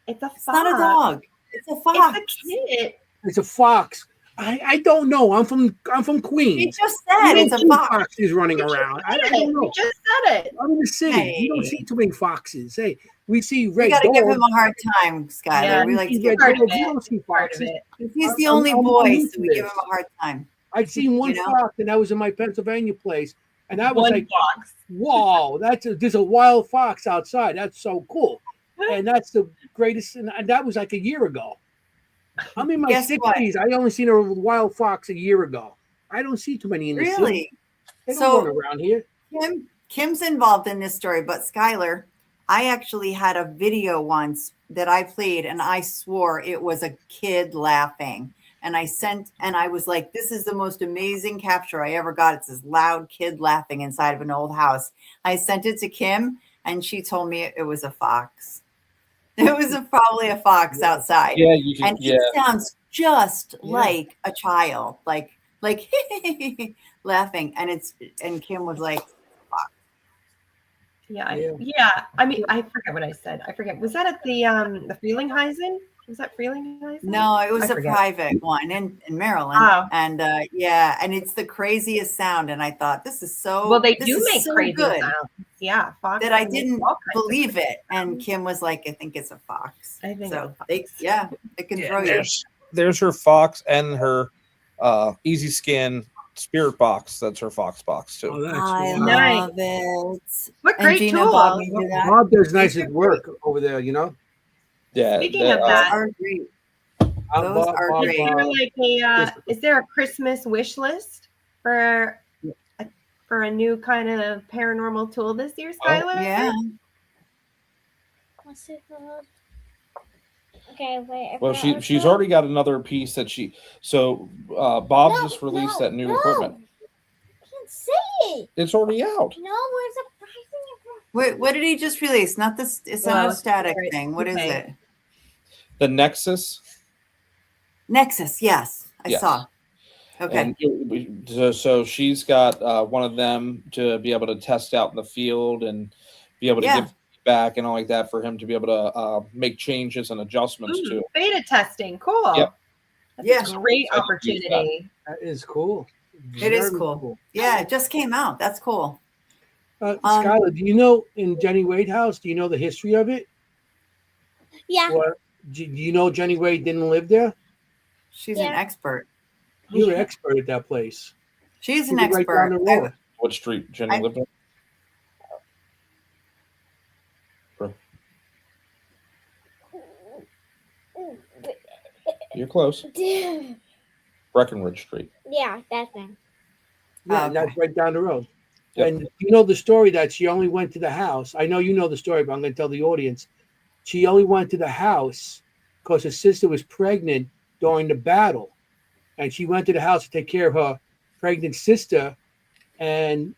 It's a fox. It's not a dog. It's a fox. It's a kid. It's a fox. I don't know. I'm from Queens. You just said it's a fox. Foxes running around. I don't know. You just said it. I'm in the city. Hey. You don't see too many foxes. Hey, we see We red got to dogs. give him a hard time, Skylar. Yeah, We like to See give red part of dogs. You it. don't see Part of foxes. it. He's the I'm only used boy, to so we give him this. a hard time. I'd seen one You know? fox, and that was in my Pennsylvania place. And I was One like, fox. whoa, there's a wild fox outside. That's so cool. And that's the greatest. And that was like a year ago. I'm in my Guess what? 60s. I only seen a wild fox a year ago. I don't see too many in the city. Really? They don't So run around here. Kim's involved in this story, but Skylar, I actually had a video once that I played, and I swore it was a kid laughing. And I was like, this is the most amazing capture I ever got. It's this loud kid laughing inside of an old house. I sent it to Kimm, and she told me it was a fox. It was probably a fox outside. Yeah, and it sounds just like a child, like laughing. And Kimm was like, fox. Yeah. I mean, I forget what I said. I forget. Was that at the Frelinghuysen? Was that Frelinghuysen? No, it was a private one in Maryland. Oh. And and it's the craziest sound. And I thought, this is so well, they this do is make so crazy good sounds. Yeah, fox that I didn't believe it. And Kimm was like, I think it's a fox. I think so. It can throw you. There's her fox and her easy skin spirit box. That's her fox box too. Oh, that's I cool. love it. What And great Gina tools. bought me that. Bob does nice work over there, you know. Yeah. Speaking of that, are great. Bob, Those are is great. there like is there a Christmas wish list for a new kind of paranormal tool this year, Skylar? Yeah. What's it called? Okay, wait. Well, she's already got another piece that she. So Bob just released that new equipment. I can't say it. It's already out. No, we're surprising it. Wait, what did he just release? Not this. It's not a static thing. What is it? The Nexus. Nexus. Yes, I Yes. saw. Okay. And so she's got one of them to be able to test out in the field and be able to give feedback and all like that for him to be able to make changes and adjustments to. Beta testing. Cool. Yep. That's a great opportunity. That is cool. It is cool. Yeah, it just came out. That's cool. Skylar, do you know in Jennie Wade house, do you know the history of it? Yeah. Or do you know Jennie Wade didn't live there? She's an expert. You're an expert at that place. She's an Right down expert. the road. What street Jennie lived on? You're close. Breckenridge Street. Yeah, that thing. Yeah, and that's right down the road. Yep. And you know the story that she only went to the house. I know you know the story, but I'm going to tell the audience. She only went to the house because her sister was pregnant during the battle. And she went to the house to take care of her pregnant sister. And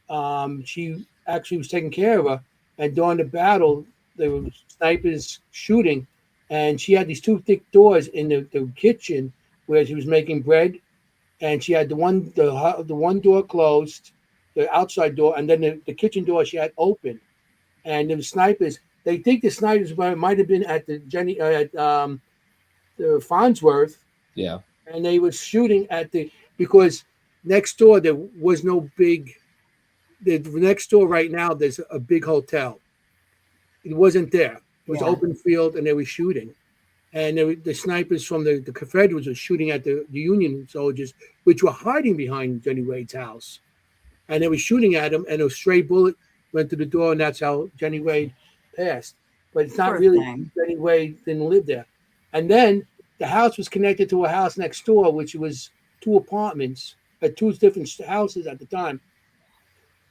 she actually was taking care of her. And during the battle, there were snipers shooting. And she had these two thick doors in the kitchen where she was making bread. And she had the one door closed, the outside door, and then the kitchen door she had open. And the snipers, they think the snipers might have been at the Farnsworth. Yeah. And they were shooting at because next door there was no big. The next door right now there's a big hotel. It wasn't there. It was open field, and they were shooting. And the snipers from the Confederates were shooting at the Union soldiers, which were hiding behind Jennie Wade's house. And they were shooting at them, and a stray bullet went through the door, and that's how Jennie Wade passed. But it's not really Jennie Wade didn't live there. And then the house was connected to a house next door, which was two apartments, two different houses at the time.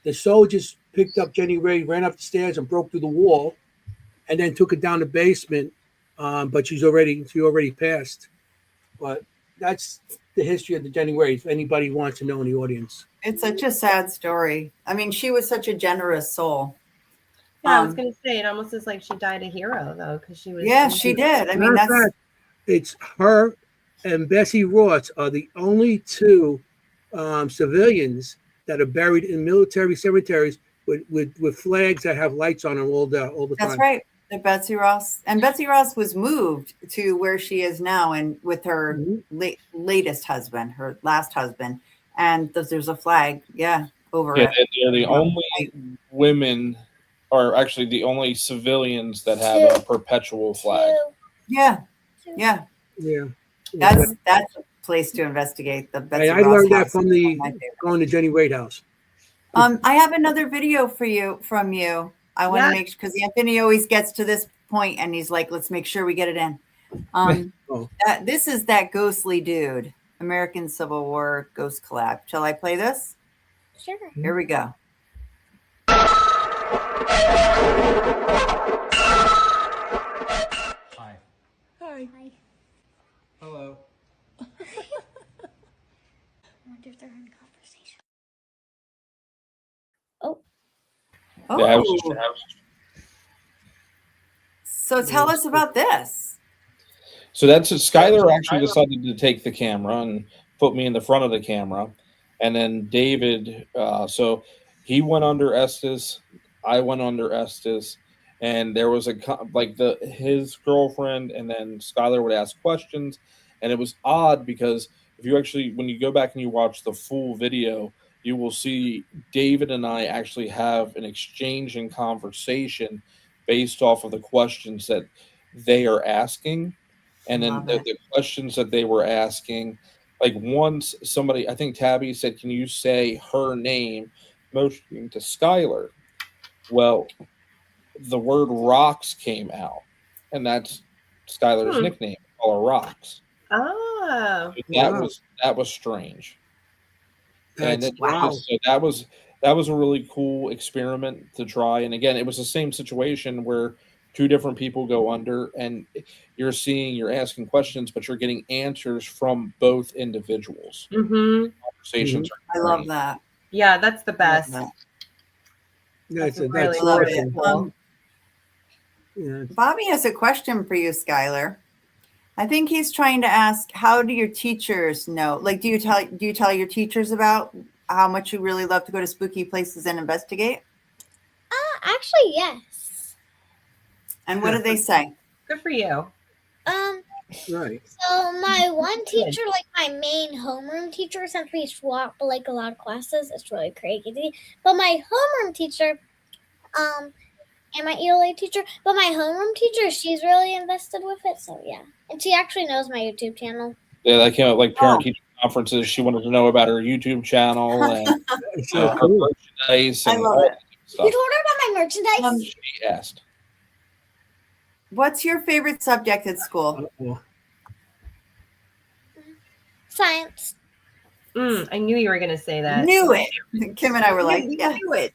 The soldiers picked up Jennie Wade, ran up the stairs, and broke through the wall, and then took her down the basement. But she already passed. But that's the history of the Jennie Wade. If anybody wants to know in the audience, it's such a sad story. I mean, she was such a generous soul. Yeah, I was going to say it almost is like she died a hero though, because she was. Yeah, she did. I mean, it's her and Bessie Ross are the only two civilians that are buried in military cemeteries with flags that have lights on them all the time. That's right. The Betsy Ross. And Betsy Ross was moved to where she is now and with her latest husband, her last husband. And there's a flag, over it. They're the only women, or actually the only civilians that have a perpetual flag. Yeah. That's a place to investigate. The Betsy I Ross learned that house from going to Jennie Wade house. I have another video for you from you. I want to Yeah. make sure because Anthony always gets to this point and he's like, let's make sure we get it in. Oh. This is that ghostly dude, American Civil War ghost collab. Shall I play this? Sure. Here we go. Hi. Hi. Hello. I wonder if they're in conversation. Oh. Yeah, I was just, Oh, so tell us about this. so that's it. Skylar actually decided to take the camera and put me in the front of the camera, and then David. So he went under Estes, I went under Estes, and there was his girlfriend, and then Skylar would ask questions, and it was odd because if you actually when you go back and you watch the full video, you will see David and I actually have an exchange and conversation based off of the questions that they are asking. And then Love it. the questions that they were asking, like once somebody, I think Tabby said, "Can you say her name?" Motioning to Skylar. Well, the word rocks came out, and that's Skylar's nickname. Call her Rocks. Oh. That was strange. And That's it wow. just, so that was a really cool experiment to try. And again, it was the same situation where two different people go under, and you're asking questions, but you're getting answers from both individuals. Mm-hmm. Conversations I are love great. that. Yeah, that's the I love best. that. That's That's that's I love really it. awesome. Yeah. Bobby has a question for you, Skylar. I think he's trying to ask, how do your teachers know? Like, do you tell your teachers about how much you really love to go to spooky places and investigate? Actually, yes. And what do they say? Good for you. Right. So my one teacher, like my main homeroom teacher, since we swap like a lot of classes, it's really crazy. But my homeroom teacher, and my ELA teacher, but my homeroom teacher, she's really invested with it. So yeah, and she actually knows my YouTube channel. Yeah, that came out like parent teacher conferences. She wanted to know about her YouTube channel and That's so her cool. merchandise I and love all it. that You stuff. told her about my merchandise? She asked. What's your favorite subject at school? Uh-oh. Science. I knew you were going to say that. Knew it. Kim and I were like, You yeah. knew it.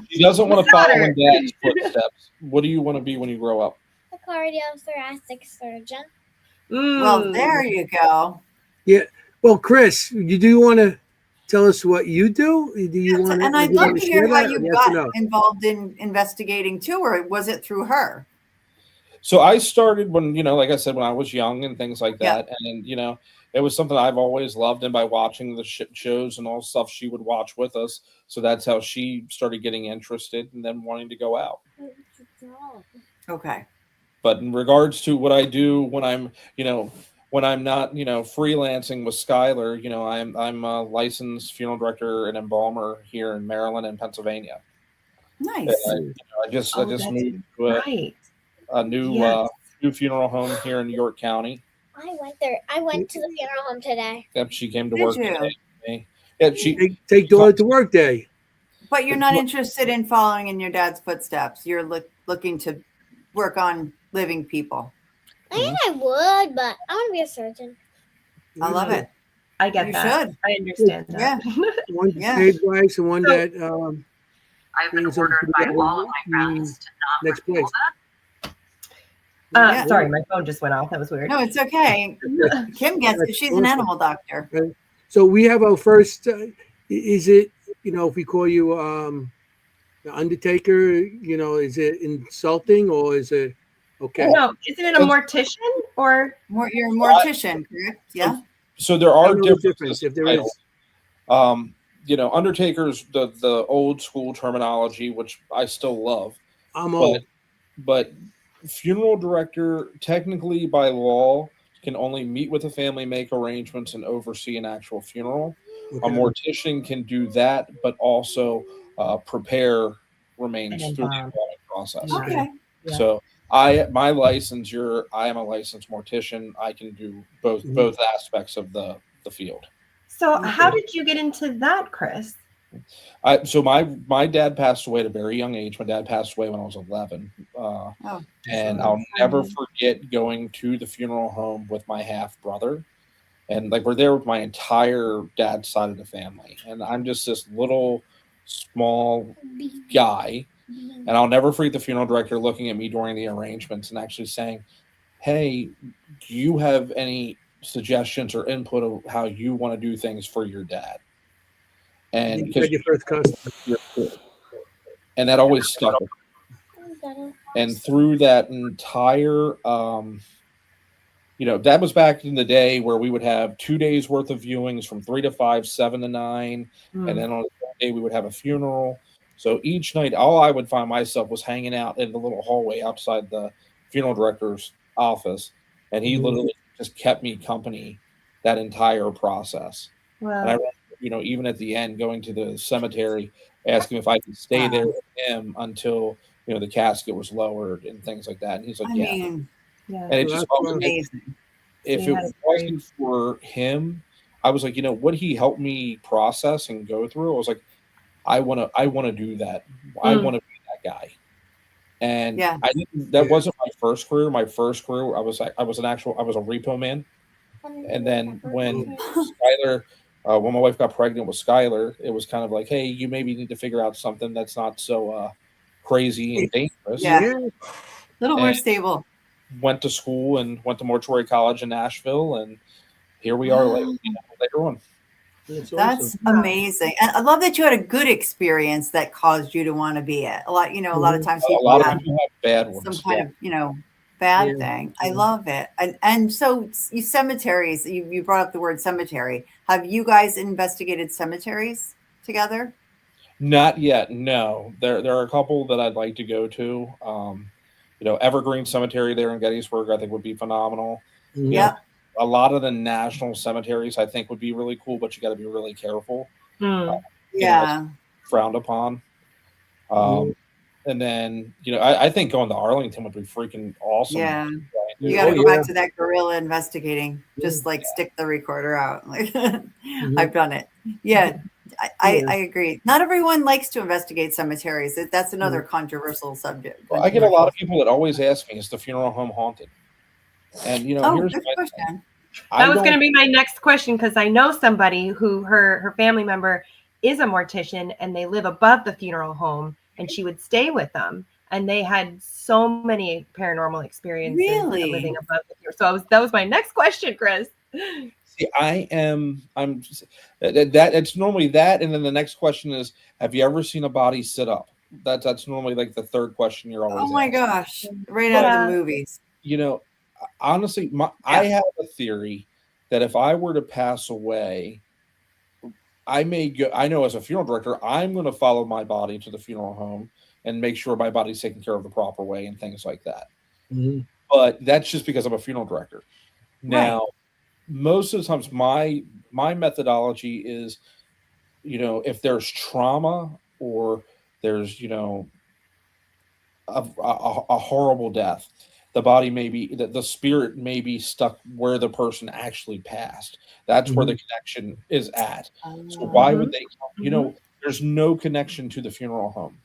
She doesn't want to Got follow her. in Dad's footsteps. What do you want to be when you grow up? A cardiothoracic surgeon. Well, there you go. Yeah. Well, Chris, do you want to tell us what you do? Do you want to? And I'd love to hear how you got involved in investigating too, or was it through her? So I started when, like I said, when I was young and things like Yeah. that. And, it was something I've always loved. And by watching the shows and all stuff, she would watch with us. So that's how she started getting interested and then wanting to go out. Okay. But in regards to what I do when I'm, when I'm not, freelancing with Skylar, I'm a licensed funeral director and embalmer here in Maryland and Pennsylvania. Nice. I just Oh, moved that's to right. a new Yes. new funeral home here in York County. I went there. I went to the funeral home today. Yep, she came to Did work you? today with me. Yeah, she Take daughter to work day. But you're not interested in following in your dad's footsteps. You're looking to work on living people. I mean, I would, but I want to be a surgeon. I love it. I get You that. should. I understand Yeah. that. One Yeah. stage lives and one So- that I've been brings ordered them by together all of my friends to not next reveal place. that. Yeah. Sorry, my phone just went off. That was weird. No, it's okay. Kim gets it. She's an animal doctor. So we have our first. Is it if we call you the Undertaker? Is it insulting or is it okay? No, isn't it a mortician or? You're a mortician, correct? Yeah. So there I are don't know the differences difference if there titles. is. Undertaker's the old school terminology, which I still love. I'm old. But funeral director, technically by law, can only meet with the family, make arrangements, and oversee an actual funeral. Okay. A mortician can do that, but also prepare remains And through the embalm. embalming process. Okay. Yeah. So I am a licensed mortician. I can do both aspects of the field. So how did you get into that, Chris? So my dad passed away at a very young age. My dad passed away when I was 11. Oh, And I'll never forget going to the funeral home with my half brother. And like we're there with my entire dad's side of the family. And I'm just this little small guy. And I'll never forget the funeral director looking at me during the arrangements and actually saying, "Hey, do you have any suggestions or input of how you want to do things for your dad?" And You because had your first customer. and that always stuck with me. And through that entire that was back in the day where we would have 2 days worth of viewings from 3 to 5, 7 to 9, and then on the third day we would have a funeral. So each night, all I would find myself was hanging out in the little hallway outside the funeral director's office, and he literally just kept me company that entire process. Wow. And I remember, even at the end, going to the cemetery, asking if I could stay there with him until the casket was lowered and things like that. And he's like, I "Yeah." mean, And it just amazing. if it wasn't for him, I was like, what he helped me process and go through, I was like, I wanna do that. I wanna be that guy. And I didn't that wasn't my first career. My first career, I was a repo man. And then when Skylar, when my wife got pregnant with Skylar, it was kind of like, hey, you maybe need to figure out something that's not so crazy and dangerous. Yeah. A little more stable. Went to school and went to mortuary college in Nashville, and here we are later on. That's amazing. And I love that you had a good experience that caused you to want to be it. A lot of times people have bad ones. Some kind of, bad thing. I love it. And so you cemeteries, you brought up the word cemetery. Have you guys investigated cemeteries together? Not yet. No, there are a couple that I'd like to go to. Evergreen Cemetery there in Gettysburg, I think would be phenomenal. Yeah. A lot of the national cemeteries I think would be really cool, but you got to be really careful. Yeah. Frowned upon. And then, I think going to Arlington would be freaking awesome. Yeah. You got to go back to that guerrilla investigating. Just stick the recorder out. I've done it. Yeah. I agree. Not everyone likes to investigate cemeteries. That's another controversial subject. Well, I get a lot of people that always ask me, is the funeral home haunted? And here's good question. That was going to be my next question, because I know somebody who her family member is a mortician and they live above the funeral home, and she would stay with them, and they had so many paranormal experiences living above the funeral. So that was my next question, Chris. See, it's normally that, and then the next question is, have you ever seen a body sit up? That's normally like the third question you're always Oh my asking. gosh, right out of the movies. Honestly, I have a theory that if I were to pass away, I may go. I know as a funeral director, I'm going to follow my body to the funeral home and make sure my body's taken care of the proper way and things like that. But that's just because I'm a funeral director. Now, most of the times, my methodology is, if there's trauma or there's a horrible death, the body may be the spirit may be stuck where the person actually passed. That's where the connection is at. So why would they come? There's no connection to the funeral home.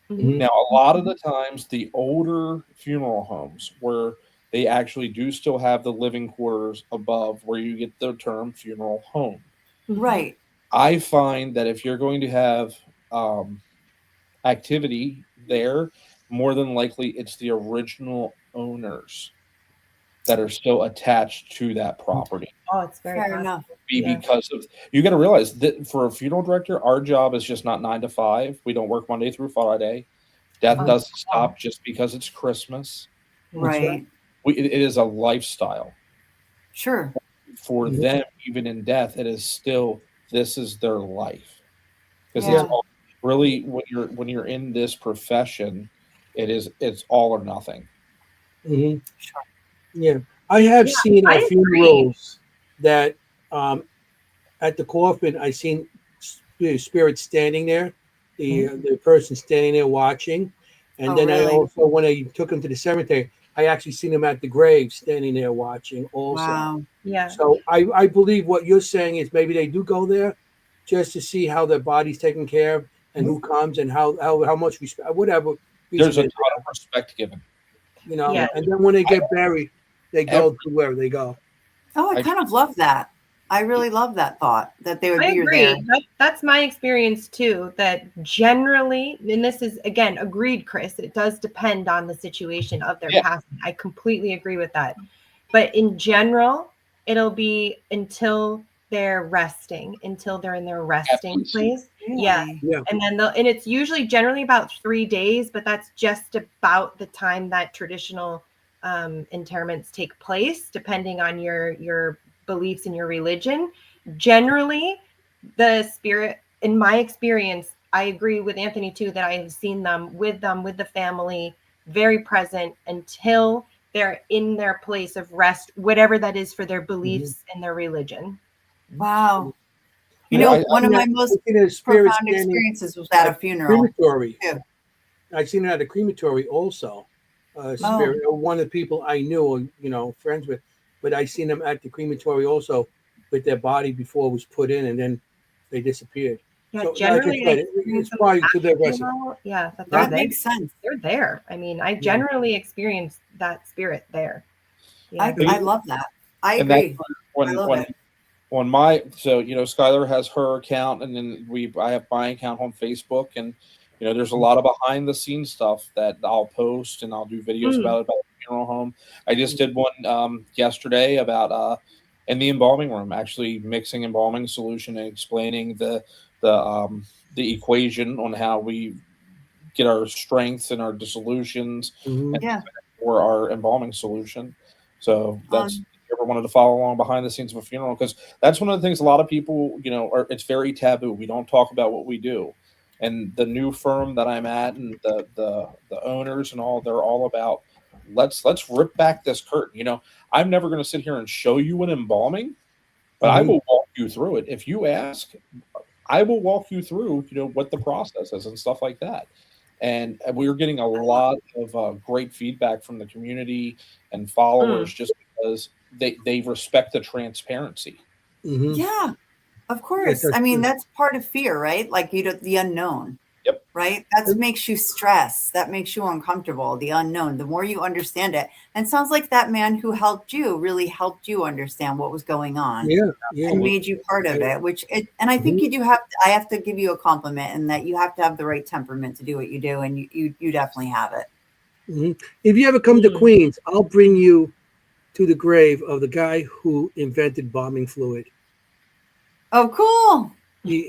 Now, a lot of the times, the older funeral homes where they actually do still have the living quarters above, where you get the term funeral home. Right. I find that if you're going to have activity there, more than likely it's the original owners that are still attached to that property. Oh, it's fair enough. Because of, you got to realize that for a funeral director, our job is just not 9 to 5. We don't work Monday through Friday. Death doesn't stop just because it's Christmas. Right. It is a lifestyle. Sure. For them, even in death, it is still, this is their life. Because it's all, really, when you're in this profession, it's all or nothing. Sure. Yeah, I have seen at funerals that at the coffin, I seen spirits standing there, the person standing there watching, and then I also, when I took him to the cemetery, I actually seen him at the grave standing there watching also. Wow. Yeah. So I believe what you're saying is maybe they do go there just to see how their body's taken care of and who comes and how much respect, whatever. There's a reason ton of respect given. you know. Yeah. And then when they get buried, they go to wherever they go. Oh, I I- kind of love that. I really love that thought that they would I be agree. there. That's my experience too. That generally, and this is again agreed, Chris. It does depend on the situation of their Yeah. passing. I completely agree with that. But in general, it'll be until they're resting, until they're in their resting place. Yeah, Really? Yeah. and then and it's usually generally about 3 days, but that's just about the time that traditional interments take place, depending on your beliefs and your religion. Generally, the spirit, in my experience, I agree with Anthony too, that I have seen them with the family, very present until they're in their place of rest, whatever that is for their beliefs and their religion. Wow. You Yeah, know, I- one of I- my most I've seen a spirit profound standing experiences was at a at funeral. crematory. too. I've seen it at a crematory also. Oh. Spirit, one of the people I knew, or friends with, but I seen them at the crematory also with their body before it was put in, and then they disappeared. Yeah, So, like I generally, said, I experience it's them probably to their after rest. funeral. Yeah, that they're That there. makes sense. They're there. I mean, I generally experience that spirit there. Yeah. I love that. I And that's agree. when I love when it. on my Skylar has her account, and then I have my account on Facebook, and there's a lot of behind the scenes stuff that I'll post, and I'll do videos about the funeral home. I just did one yesterday about in the embalming room, actually mixing embalming solution and explaining the equation on how we get our strengths and our dissolutions and Yeah. for our embalming solution. So that's if you ever wanted to follow along behind the scenes of a funeral, because that's one of the things a lot of people, it's very taboo. We don't talk about what we do. And the new firm that I'm at and the owners and all, they're all about let's rip back this curtain. I'm never going to sit here and show you an embalming, but I will walk you through it. If you ask, I will walk you through, what the process is and stuff like that. And we were getting a lot of great feedback from the community and followers just because they respect the transparency. Yeah, of course. Yes, that's I mean, true. that's part of fear, right? Like the unknown. Yep. Right? That makes you stress. That makes you uncomfortable, the unknown. The more you understand it. And it sounds like that man who helped you really helped you understand what was going on. Yeah, yeah. And made you part of it, and I think you do have, I have to give you a compliment in that you have to have the right temperament to do what you do. And you definitely have it. If you ever come to Queens, I'll bring you to the grave of the guy who invented bombing fluid. Oh, cool.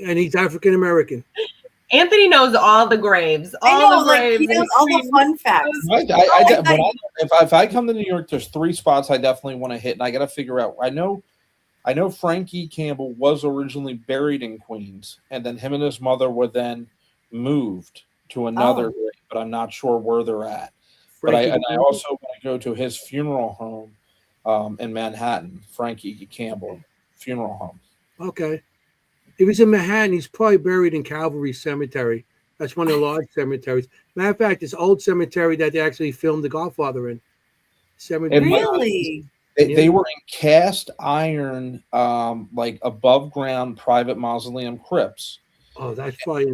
And he's African American. Anthony knows all the graves. All the graves. He knows all the fun facts. If I come to New York, there's 3 spots I definitely want to hit, and I got to figure out. I know Frankie Campbell was originally buried in Queens, and then him and his mother were then moved to another grave, but I'm not sure where they're at. But I also want to go to his funeral home in Manhattan, Frankie Campbell Funeral Home. Okay. If he's in Manhattan, he's probably buried in Calvary Cemetery. That's one of the large cemeteries. Matter of fact, this old cemetery that they actually filmed The Godfather in. Really? They were in cast iron, like above ground private mausoleum crypts. Oh, that's probably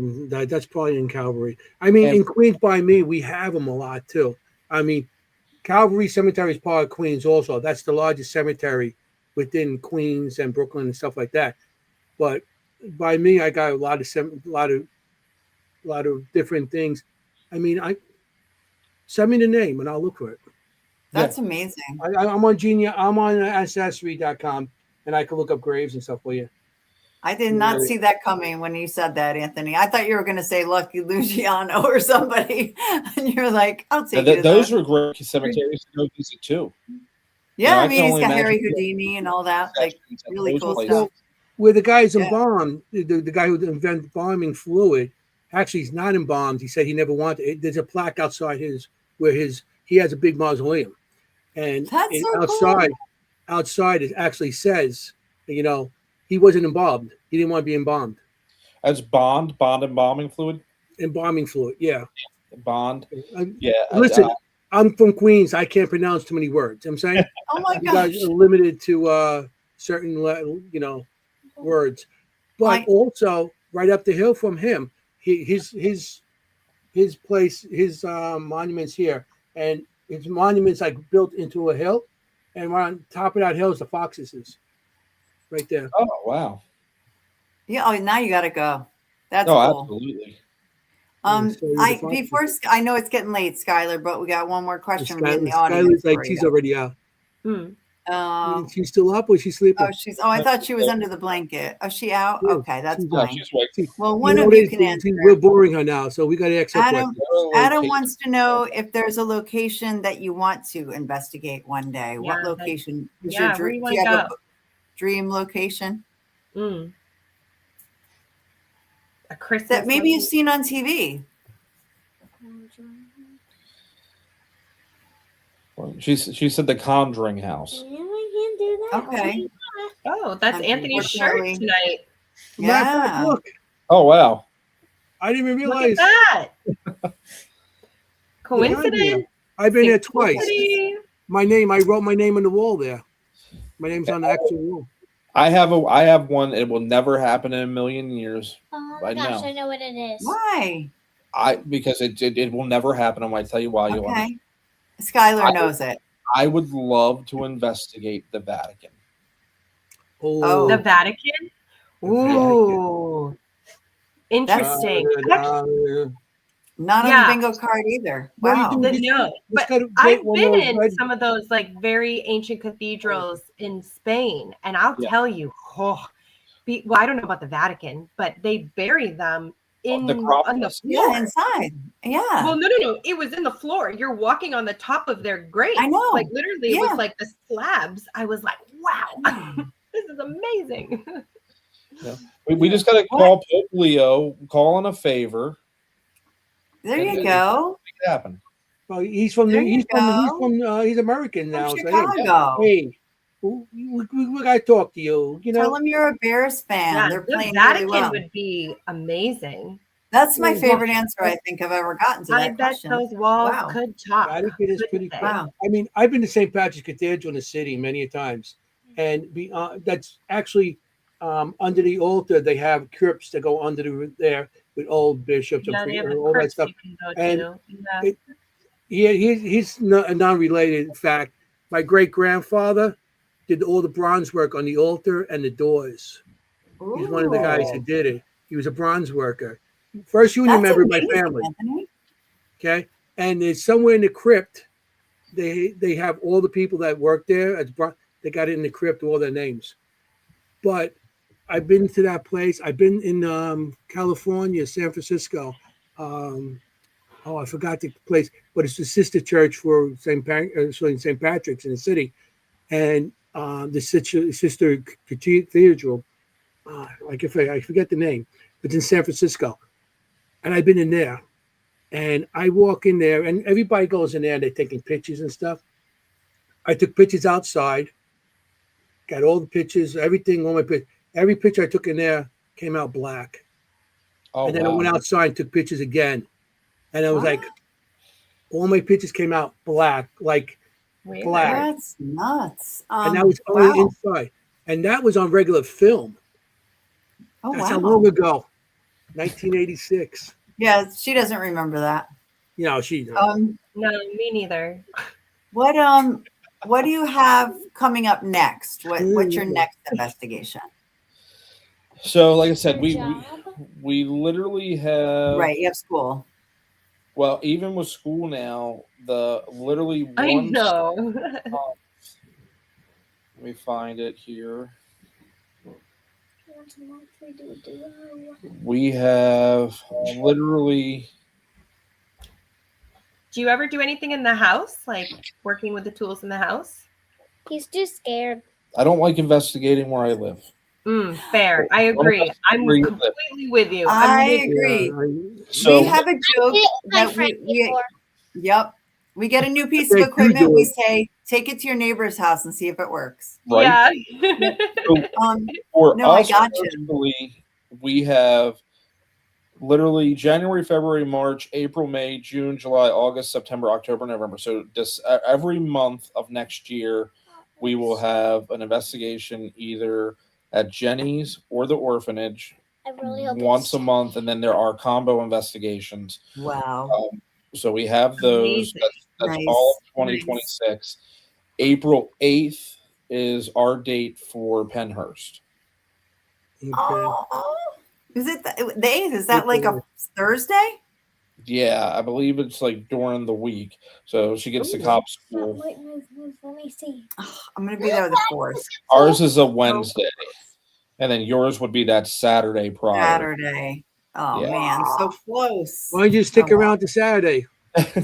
in Calvary. I mean, in Queens by me, we have them a lot too. I mean, Calvary Cemetery is part of Queens also. That's the largest cemetery within Queens and Brooklyn and stuff like that. But by me, I got a lot of different things. I mean, send me the name and I'll look for it. That's amazing. I'm on Genius. I'm on ancestry.com and I can look up graves and stuff for you. I did not see that coming when you said that, Anthony. I thought you were going to say Lucky Luciano or somebody, and you're like, "I'll take you." Those were great cemeteries to go visit too. Yeah, I mean, he's got Harry Houdini and all that, like really cool stuff. Well, where the guy's embalmed, the guy who invented embalming fluid, actually he's not embalmed. He said he never wanted it. There's a plaque outside he has a big mausoleum, and outside it actually says, he wasn't embalmed. He didn't want to be embalmed. As bond embalming fluid? Embalming fluid, yeah. Bond. Yeah. Listen, I'm from Queens. I can't pronounce too many words. I'm saying, oh my you guys are limited to certain, words. But also right up the hill from him, his place, his monument's here, and his monument's like built into a hill, and right on top of that hill is the Foxes, right there. Oh wow! Yeah. Oh, now you got to go. That's No, cool. absolutely. I know it's getting late, Skylar, but we got one more question from you in the Skylar's audience. like she's already out. She's still up or she's sleeping? I thought she was under the blanket. Oh, she out? Yeah, Okay, that's she's fine. Well, one one of you can answer. We're boring her now, so we got to ask her Adam, questions. Adam wants to know if there's a location that you want to investigate one day. Yeah, what location is yeah, your where dream? you Do you wanna have a dream location A Christmas that maybe you've location? seen on TV? She said the Conjuring House. Yeah, we can do that. Okay. Oh, that's Anthony's shirt Unfortunately. tonight. Matter of fact, look, Oh wow! I didn't even Look realize. at that. Coincidence? I've been there twice. Synchronicity? I wrote my name on the wall there. My name's on the actual wall. I have one. It will never happen in a million years. Oh I my gosh, know. I know what it is. Why? Because it will never happen. I might tell you why. You Okay. Skylar knows it. I would love to investigate the Vatican. Oh. The Vatican? Ooh. Interesting. Not on Yeah. the bingo card either. What Wow. do you do? No, but gotta I've get one been of those in red- some of those like very ancient cathedrals in Spain, and I'll tell you, well, I don't know about the Vatican, but they bury them on the floor. Yeah, inside. Yeah. Well, no. It was in the floor. You're walking on the top of their grave. I know. Like literally, it Yeah. was like the slabs. I was like, wow, this is amazing. Yeah. We just got to call Pope Leo, call in a favor. There you go. Make it happen. Well, he's from he's American now. So, Chicago. hey, we got to talk to you. You know, Tell them you're a Bears fan. Yeah, They're the playing Vatican really well. would be amazing. That's my favorite answer I think I've ever gotten to that I bet question. those walls Wow. could talk. Vatican is pretty couldn't cool. they? Wow. I mean, I've been to St. Patrick's Cathedral in the city many times, and that's actually under the altar. They have crypts that go under there with old bishops Yeah, and they have priests the and all that crypts stuff. you can go And to. Yeah. he's not a non-related fact. My great grandfather did all the bronze work on the altar and the doors. He's one of the guys that did it. He was a bronze worker. First union member of my family. Anthony. Okay, and there's somewhere in the crypt, they have all the people that worked there. They got it in the crypt, all their names. But I've been to that place. I've been in California, San Francisco. I forgot the place, but it's the sister church for St. Patrick's in the city, and the sister cathedral. I forget the name, but it's in San Francisco, and I've been in there, and I walk in there, and everybody goes in there, and they're taking pictures and stuff. I took pictures outside, got all the pictures, everything on my picture. Every picture I took in there came out black, and then I went outside and took pictures again. And I was like, all my pictures came out black, like black. That's nuts. And that was only inside. And that was on regular film. Oh, That's wow. how long ago? 1986. Yeah, she doesn't remember that. You know, she. No, me neither. What do you have coming up next? What's your next investigation? So, like I said, we literally have Right, you have school. Well, even with school now, literally I one. know. Let me find it here. We have literally. Do you ever do anything in the house, like working with the tools in the house? He's too scared. I don't like investigating where I live. Fair. I agree. I'm Where you live. completely with you. I agree. So We have a joke that yep. We get a new piece of equipment. We say, take it to your neighbor's house and see if it works. Right. Yeah. For No, I us got you. personally, we have literally January, February, March, April, May, June, July, August, September, October, November. So every month of next year, we will have an investigation either at Jennie's or the orphanage I really hope once it's a month, and then there are combo investigations. Wow. So we have those. Amazing. That's Nice. all of Nice. 2026. April 8th is our date for Penhurst. Okay. Oh, is it the 8th? Is that like a Thursday? Yeah, I believe it's like during the week. So she gets to Ooh. cop school. Wait, move. Let me see. I'm going to be there the 4th. Ours is a Wednesday, and then yours would be that Saturday prior. Saturday. Oh, Yeah. man. So close. Why don't you stick Oh, around to Saturday?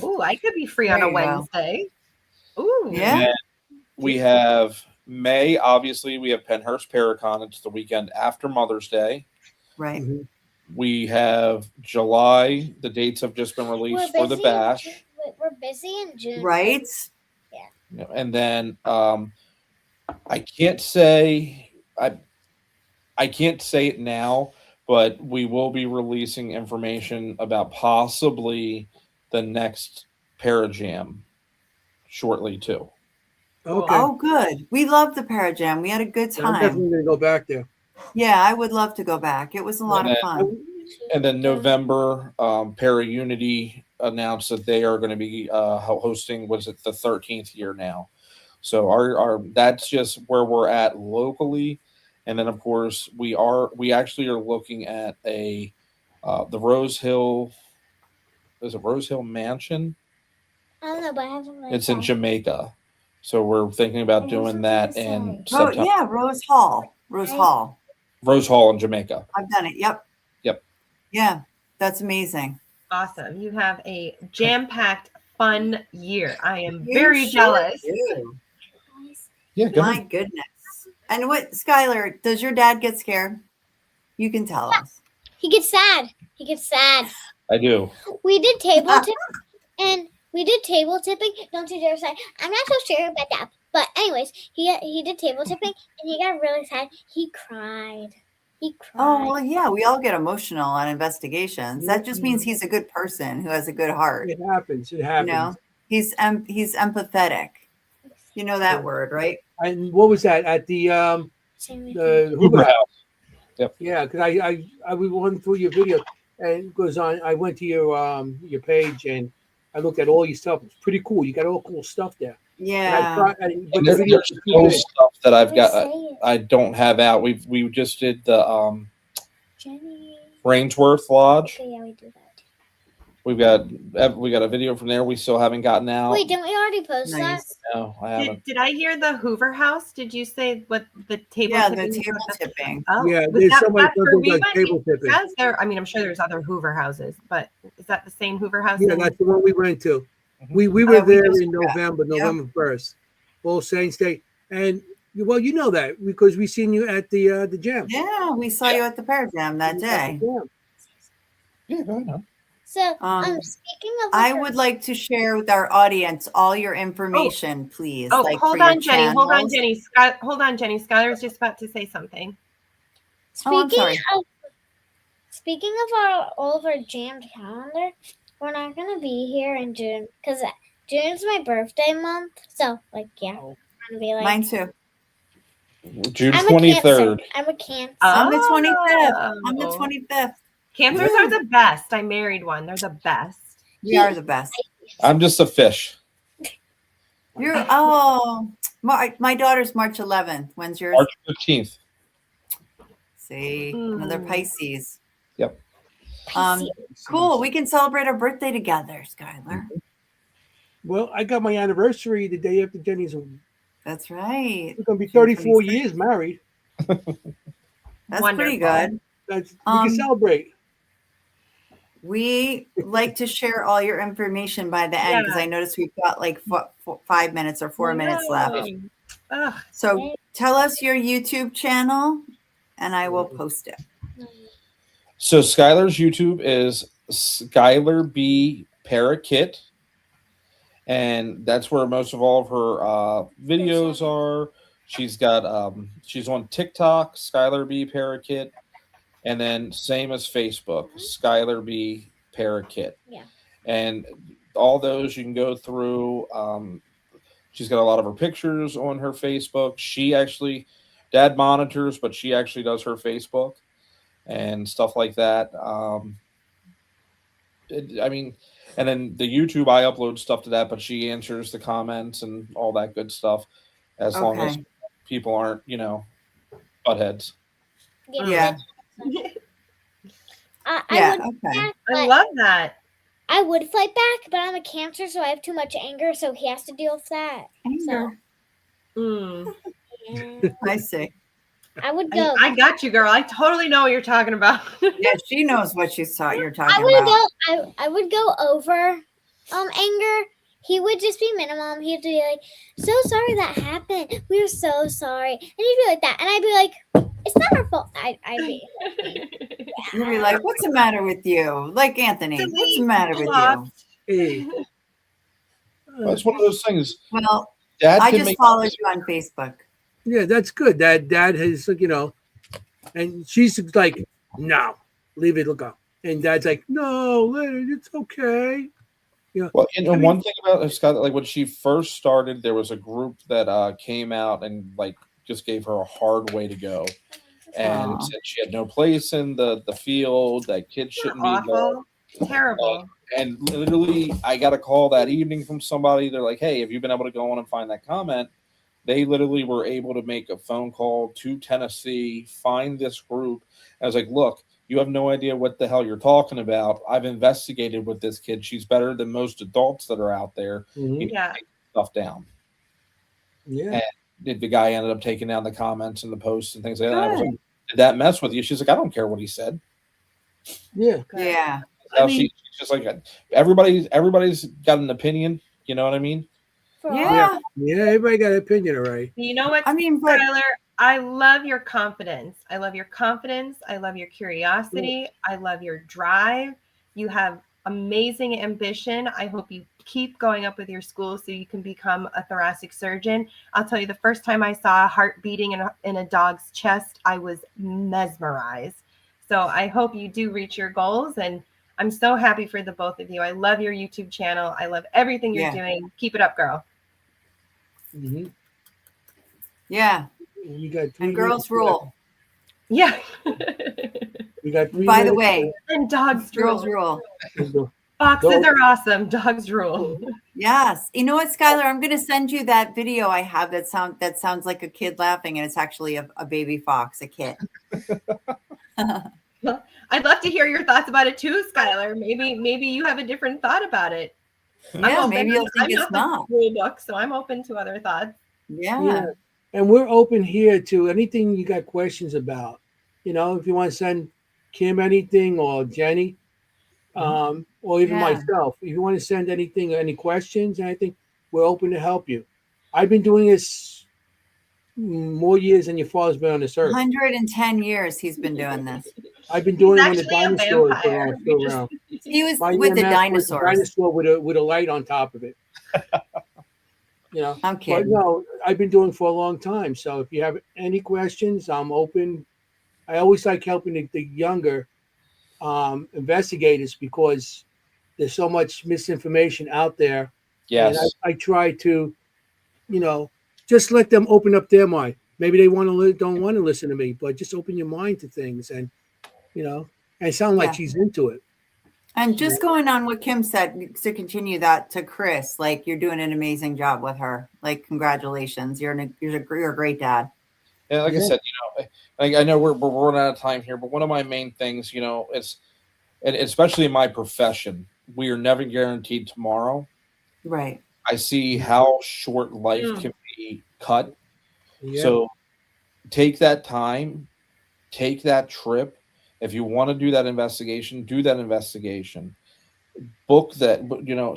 Ooh, I could be free There on a you go. Wednesday. Ooh. Yeah. And we have May, obviously, we have Penhurst Paracon. It's the weekend after Mother's Day. Right. Mhm. We have July. The dates have just been released for the bash. We're busy in June. Right. And then I can't say it now, but we will be releasing information about possibly the next Parajam shortly too. Okay. Oh, good. We loved the Parajam. We had a good I'm time. definitely going to go back there. Yeah, I would love to go back. It was a lot of fun. And then November, Para Unity announced that they are going to be hosting. Was it the 13th year now? So our that's just where we're at locally, and then of course we actually are looking at the Rose Hill. Is it Rose Hill Mansion? I don't know, but I haven't. It's in Jamaica, so we're thinking about doing that in Oh, September. yeah, Rose Hall. Rose Hall. Rose Hall in Jamaica. I've done it. Yep. Yeah, that's amazing. Awesome. You have a jam-packed, fun year. I am You very sure jealous. do. Yeah, go My ahead. goodness. And what, Skylar, does your dad get scared? You can tell us. He gets sad. I do. We did table tipping. Don't you dare say. I'm not so sure about that. But anyways, he did table tipping and he got really sad. He cried. Oh, well, yeah, we all get emotional on investigations. That just means he's a good person who has a good heart. It happens. It You happens. know, he's empathetic. You know that word, right? And what was that at the Hoover Hoover House. Yep. Yeah, because I was going through your video and it goes on. I went to your page and I looked at all your stuff. It's pretty cool. You got all cool stuff there. Yeah. But And the there's video still stuff that I've got. I don't have out. We just did the Jennie. Rainsworth Lodge. Okay, yeah, we do that. We got a video from there. We still haven't gotten out. Wait, didn't we already post that? No, I haven't. Did I hear the Hoover House? Did you say what the table Yeah, tipping? the table tipping. Oh, Yeah, was there's that somebody where that we does went? table tipping. Because I mean, I'm sure there's other Hoover houses, but is that the same Hoover house? Yeah, in- that's the one we went to. We were we there just in forgot. November 1st, All Saints Day, and well, you know that because we seen you at the jam. Yeah, we saw you at the Parajam that day. Yeah, go ahead. Now. So, speaking of, I would like to share with our audience all your information, please. Oh, like hold for your on, Jenny. Hold on, channels. Jenny. Hold on, Jenny. Skylar's just about to say something. I'm sorry. Speaking of all of our jammed calendar, we're not gonna be here in June because June's my birthday month. So, like, yeah, we're gonna be like Mine too. June I'm a 23rd. Cancer. I'm a Cancer. I'm the 25th. I'm the Oh. 25th. Cancers are the best. I married one. They're the best. We are the best. I'm just a fish. You're my daughter's March 11th. When's yours? March 15th. See, another Pisces. Yep. Cool. We can celebrate our birthday together, Skylar. Well, I got my anniversary the day after Jenny's. That's right. We're gonna be 34 years married. That's Wonderful. pretty good. We can celebrate. We like to share all your information by the end because I noticed we've got like 5 minutes or 4 minutes left. Ugh. So tell us your YouTube channel and I will post it. So Skylar's YouTube is Skylar B Parakit, and that's where most of all of her videos are. She's got she's on TikTok, Skylar B Parakit, and then same as Facebook, Skylar B Parakit. Yeah. And all those you can go through. She's got a lot of her pictures on her Facebook. She actually, Dad monitors, but she actually does her Facebook and stuff like that. I mean, and then the YouTube, I upload stuff to that, but she answers the comments and all that good stuff, as long as Okay. people aren't, buttheads. Yeah. I Yeah, would okay. back, I but love that. I would fight back, but I'm a Cancer, so I have too much anger, so he has to deal with that. Anger. Mm. Yeah. I see. I would go. I got you, girl. I totally know what you're talking about. Yeah, she knows what you're I talking would about. go. I would go over anger. He would just be minimum. He'd be like, "So sorry that happened. We are so sorry," and he'd be like that, and I'd be like, "It's not our fault." I'd be. You'd be like, "What's the matter with you?" Like Anthony, what's the matter with you? Hey. That's one of those things. Well, Dad I can just make- followed you on Facebook. Yeah, that's good. Dad has, and she's like, no, leave it go. And Dad's like, no, let it, it's okay. Well, and one thing about Scott, like when she first started, there was a group that came out and like just gave her a hard way to go, and Aw. said she had no place in the field, that kids shouldn't be involved. Awful. Terrible. And literally, I got a call that evening from somebody. They're like, "Hey, have you been able to go on and find that comment?" They literally were able to make a phone call to Tennessee, find this group. I was like, "Look, you have no idea what the hell you're talking about. I've investigated with this kid. She's better than most adults that are out there. You need to Yeah. take stuff down." Yeah. And the guy ended up taking down the comments and the posts and things like that. And I was Good. like, "Did that mess with you?" She's like, "I don't care what he said." Yeah. Yeah. Now she's just like, everybody's got an opinion. You know what I mean? Yeah. Yeah, everybody got an opinion, all right. You know what, I mean, but Skylar? I love your confidence. I love your confidence. I love your curiosity. I love your drive. You have amazing ambition. I hope you keep going up with your school so you can become a thoracic surgeon. I'll tell you, the first time I saw a heart beating in a dog's chest, I was mesmerized. So I hope you do reach your goals, and I'm so happy for the both of you. I love your YouTube channel. I love everything you're Yeah. doing. Keep it up, girl. Mm-hmm. yeah. You got 3 And girls minutes rule. Yeah. left. You got 3 By the minutes way, And dogs girls rule. rule. left. Foxes are awesome. Dogs rule. Yes. You know what, Skylar? I'm going to send you that video I have that sounds like a kid laughing, and it's actually a baby fox, a kit. I'd love to hear your thoughts about it too, Skylar. Maybe you have a different thought about it. Yeah, maybe you'll think I'm it's not not. the rule book, so I'm open to other thoughts. Yeah. And we're open here to anything you got questions about. If you want to send Kim anything or Jennie, or even Yeah. myself, if you want to send anything, any questions, anything, we're open to help you. I've been doing this more years than your father's been on this earth. 110 years he's been doing this. I've been doing it when He's the actually a dinosaurs were vampire. still around. He was My with the EMF was a dinosaurs. dinosaur with a light on top of it. I'm But kidding. no, I've been doing it for a long time. So if you have any questions, I'm open. I always like helping the younger investigators because there's so much misinformation out there. Yes. And I try to, just let them open up their mind. Maybe they don't want to listen to me, but just open your mind to things, and and sound like Yeah. she's into it. And just going on what Kim said, to continue that to Chris, like you're doing an amazing job with her. Like, congratulations. You're a great dad. And like I said, I know we're running out of time here, but one of my main things, is, and especially in my profession, we are never guaranteed tomorrow. Right. I see how short life can be cut. Yeah. So take that time, take that trip. If you want to do that investigation, do that investigation. Book that,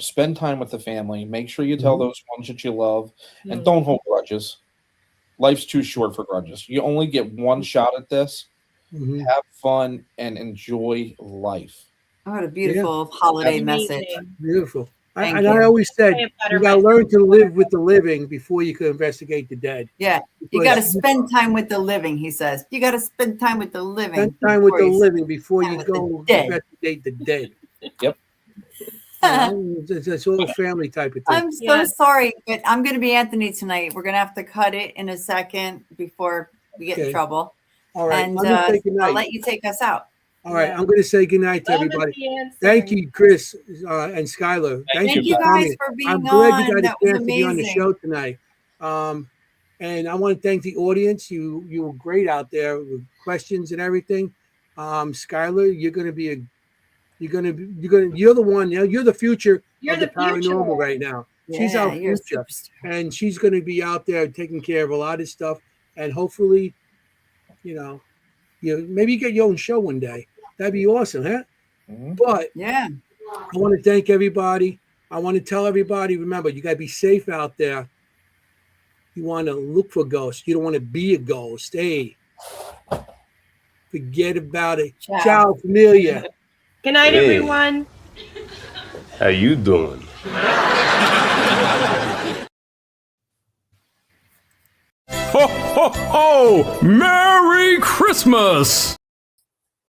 spend time with the family. Make sure you tell those ones that you love, and don't hold grudges. Life's too short for grudges. You only get one shot at this. Have fun and enjoy life. What a beautiful holiday message. Beautiful. Thank I you. always said Say it better you got to myself. learn to live with the living before you can investigate the dead. Yeah. You got to spend time with the living, he says. You got to spend time with the living. Spend time with the before you living before time you with go the dead. investigate the dead. Yep. It's all family type of thing. I'm so sorry, but I'm going to be Anthony tonight. We're going to have to cut it in a second before we get in Okay. trouble. All right. And Let me say good I'll night. let you take us out. All right. Yeah. I'm going to say good night to Love is everybody. the answer. Thank you, Chris and Skylar. Thank you you for guys coming. for being I'm glad you on. got a That was chance to be on the amazing. show tonight. And I want to thank the audience. You were great out there with questions and everything. Skylar, you're going to be you're the one. You're the future You're of the the future. paranormal right now. She's Yeah, our you're a future, superstar. and she's going to be out there taking care of a lot of stuff. And hopefully, maybe you get your own show one day. That'd be awesome, huh? Mhm. But Yeah. I want to thank everybody. I want to tell everybody, remember, you got to be safe out there. You want to look for ghosts. You don't want to be a ghost. Hey, forget about it. Ciao. Ciao, familia. Good night, Hey. everyone. How you doing? Ho, ho, ho! Merry Christmas!